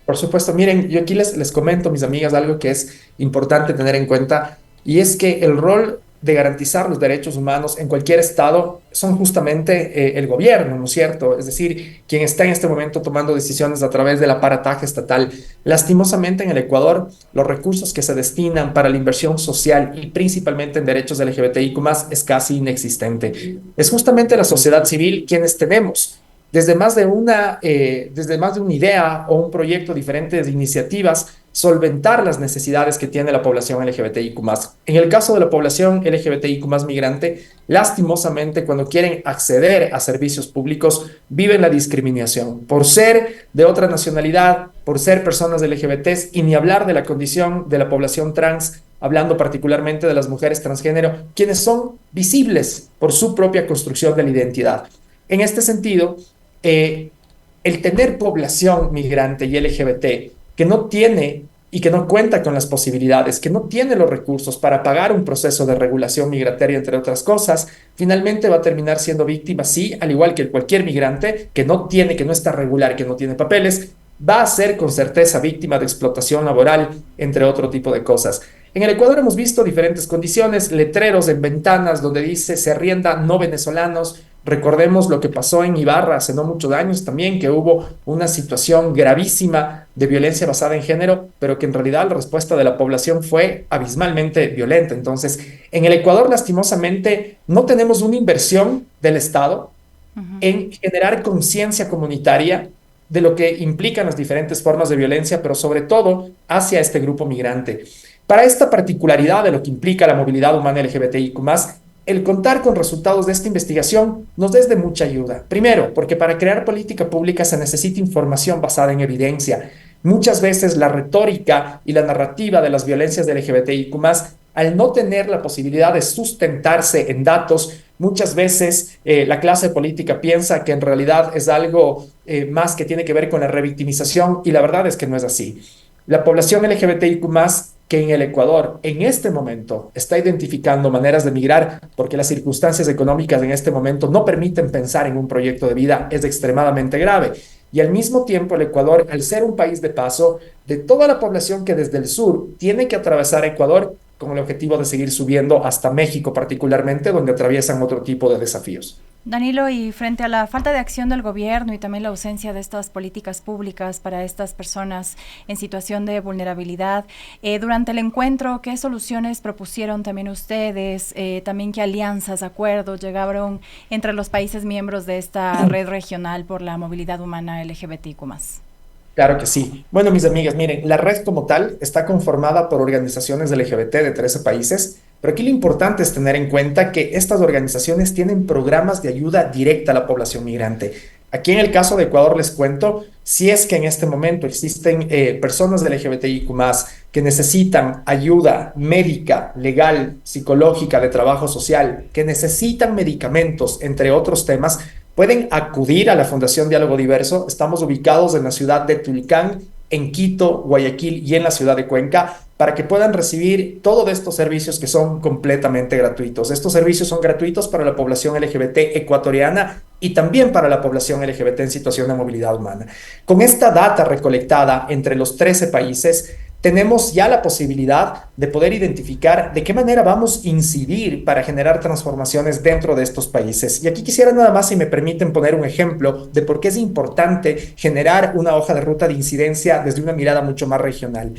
Por supuesto, miren, yo aquí les comento, mis amigas, algo que es importante tener en cuenta, y es que el rol de garantizar los derechos humanos en cualquier estado son justamente el gobierno, ¿no es cierto? Es decir, quien está en este momento tomando decisiones a través del aparataje estatal. Lastimosamente en el Ecuador, los recursos que se destinan para la inversión social y principalmente en derechos LGBTIQ+ es casi inexistente. Es justamente la sociedad civil quienes tenemos desde más de una idea o un proyecto diferente de iniciativas, solventar las necesidades que tiene la población LGBTIQ+. En el caso de la población LGBTIQ+ migrante, lastimosamente cuando quieren acceder a servicios públicos, viven la discriminación por ser de otra nacionalidad, por ser personas LGBTs y ni hablar de la condición de la población trans, hablando particularmente de las mujeres transgénero, quienes son visibles por su propia construcción de la identidad. En este sentido, el tener población migrante y LGBT que no tiene y que no cuenta con las posibilidades, que no tiene los recursos para pagar un proceso de regulación migratoria, entre otras cosas, finalmente va a terminar siendo víctima, sí, al igual que cualquier migrante que no está regular, que no tiene papeles, va a ser con certeza víctima de explotación laboral, entre otro tipo de cosas. En el Ecuador hemos visto diferentes condiciones, letreros en ventanas donde dice se arrienda no venezolanos. Recordemos lo que pasó en Ibarra hace no muchos años también, que hubo una situación gravísima de violencia basada en género, pero que en realidad la respuesta de la población fue abismalmente violenta. Entonces, en el Ecuador, lastimosamente, no tenemos una inversión del Estado en generar conciencia comunitaria de lo que implican las diferentes formas de violencia, pero sobre todo hacia este grupo migrante. Para esta particularidad de lo que implica la movilidad humana LGBTIQ+, el contar con resultados de esta investigación nos es de mucha ayuda. Primero, porque para crear política pública se necesita información basada en evidencia. Muchas veces la retórica y la narrativa de las violencias de LGBTIQ+, al no tener la posibilidad de sustentarse en datos, Muchas veces la clase política piensa que en realidad es algo más que tiene que ver con la revictimización y la verdad es que no es así. La población LGBTIQ+, que en el Ecuador en este momento está identificando maneras de migrar porque las circunstancias económicas en este momento no permiten pensar en un proyecto de vida, es extremadamente grave. Y al mismo tiempo el Ecuador, al ser un país de paso, de toda la población que desde el sur tiene que atravesar Ecuador con el objetivo de seguir subiendo hasta México particularmente, donde atraviesan otro tipo de desafíos. Danilo, y frente a la falta de acción del gobierno y también la ausencia de estas políticas públicas para estas personas en situación de vulnerabilidad, durante el encuentro, ¿qué soluciones propusieron también ustedes? También qué alianzas, acuerdos llegaron entre los países miembros de esta red regional por la movilidad humana LGBTIQ+. Claro que sí. Bueno, mis amigas, miren, la red como tal está conformada por organizaciones LGBT de 13 países, pero aquí lo importante es tener en cuenta que estas organizaciones tienen programas de ayuda directa a la población migrante. Aquí en el caso de Ecuador les cuento, si es que en este momento existen personas LGBTIQ+, que necesitan ayuda médica, legal, psicológica, de trabajo social, que necesitan medicamentos, entre otros temas, pueden acudir a la Fundación Diálogo Diverso. Estamos ubicados en la ciudad de Tulcán, en Quito, Guayaquil y en la ciudad de Cuenca, para que puedan recibir todos estos servicios que son completamente gratuitos. Estos servicios son gratuitos para la población LGBT ecuatoriana y también para la población LGBT en situación de movilidad humana. Con esta data recolectada entre los 13 países, tenemos ya la posibilidad de poder identificar de qué manera vamos a incidir para generar transformaciones dentro de estos países. Y aquí quisiera nada más, si me permiten, poner un ejemplo de por qué es importante generar una hoja de ruta de incidencia desde una mirada mucho más regional.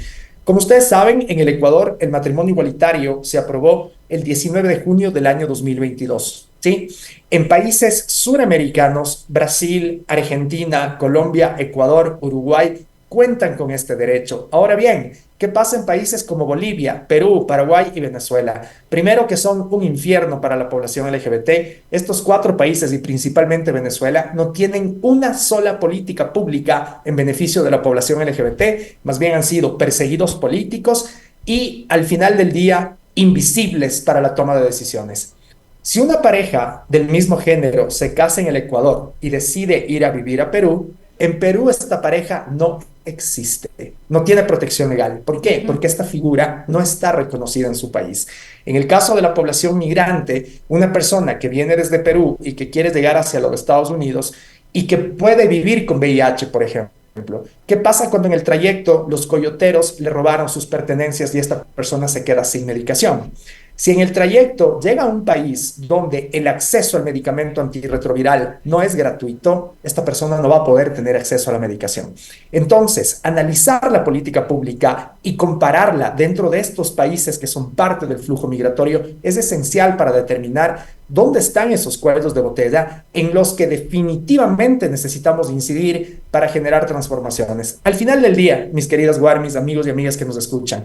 Como ustedes saben, en el Ecuador el matrimonio igualitario se aprobó el 19 de junio del año 2022. ¿Sí? En países suramericanos, Brasil, Argentina, Colombia, Ecuador, Uruguay, cuentan con este derecho. Ahora bien, ¿qué pasa en países como Bolivia, Perú, Paraguay y Venezuela? Primero, que son un infierno para la población LGBT. Estos 4 países y principalmente Venezuela no tienen una sola política pública en beneficio de la población LGBT, más bien han sido perseguidos políticos y al final del día invisibles para la toma de decisiones. Si una pareja del mismo género se casa en el Ecuador y decide ir a vivir a Perú, en Perú esta pareja no existe, no tiene protección legal. ¿Por qué? Porque esta figura no está reconocida en su país. En el caso de la población migrante, una persona que viene desde Perú y que quiere llegar hacia los Estados Unidos y que puede vivir con VIH, por ejemplo, ¿qué pasa cuando en el trayecto los coyoteros le robaron sus pertenencias y esta persona se queda sin medicación? Si en el trayecto llega a un país donde el acceso al medicamento antirretroviral no es gratuito, esta persona no va a poder tener acceso a la medicación. Entonces, analizar la política pública y compararla dentro de estos países que son parte del flujo migratorio es esencial para determinar dónde están esos cuellos de botella en los que definitivamente necesitamos incidir para generar transformaciones. Al final del día, mis queridas Warmis, amigos y amigas que nos escuchan,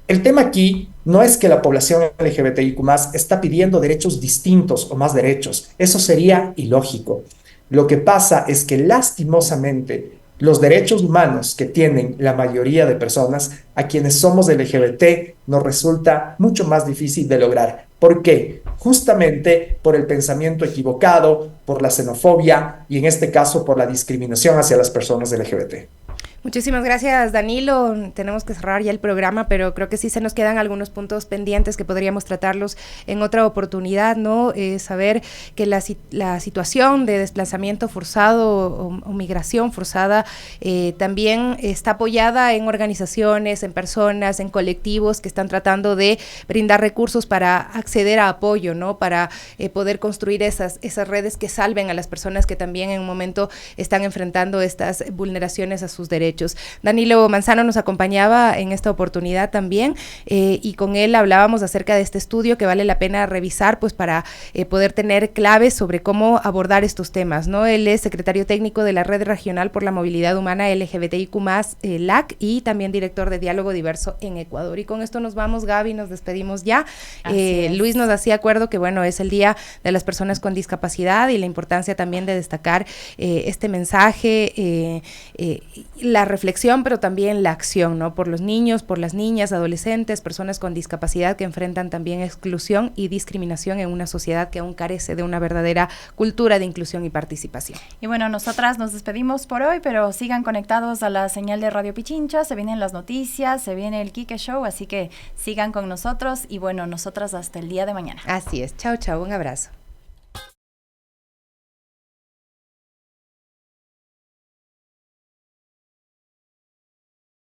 el tema aquí no es que la población LGBTIQ+ está pidiendo derechos distintos o más derechos. Eso sería ilógico. Lo que pasa es que lastimosamente los derechos humanos que tienen la mayoría de personas, a quienes somos LGBT, nos resulta mucho más difícil de lograr. ¿Por qué? Justamente por el pensamiento equivocado, por la xenofobia y en este caso por la discriminación hacia las personas LGBT. Muchísimas gracias, Danilo. Tenemos que cerrar ya el programa, pero creo que sí se nos quedan algunos puntos pendientes que podríamos tratarlos en otra oportunidad, ¿no? Saber que la situación de desplazamiento forzado o migración forzada también está apoyada en organizaciones, en personas, en colectivos que están tratando de brindar recursos para acceder a apoyo, ¿no? Para poder construir esas redes que salven a las personas que también en un momento están enfrentando estas vulneraciones a sus derechos. Danilo Manzano nos acompañaba en esta oportunidad también y con él hablábamos acerca de este estudio que vale la pena revisar pues para poder tener claves sobre cómo abordar estos temas, ¿no? Él es secretario técnico de la Red Regional por la Movilidad Humana LGBTIQ+, LAC, y también director de Diálogo Diverso en Ecuador. Y con esto nos vamos, Gaby, nos despedimos ya. Luis nos hacía acuerdo que bueno, es el Día de las Personas con Discapacidad y la importancia también de destacar este mensaje, la la reflexión, pero también la acción, ¿no? Por los niños, por las niñas, adolescentes, personas con discapacidad que enfrentan también exclusión y discriminación en una sociedad que aún carece de una verdadera cultura de inclusión y participación. Y bueno, nosotras nos despedimos por hoy, pero sigan conectados a la señal de Radio Pichincha, se vienen las noticias, se viene el Quique Show, así que sigan con nosotros y bueno, nosotras hasta el día de mañana. Así es, chao, chao, un abrazo.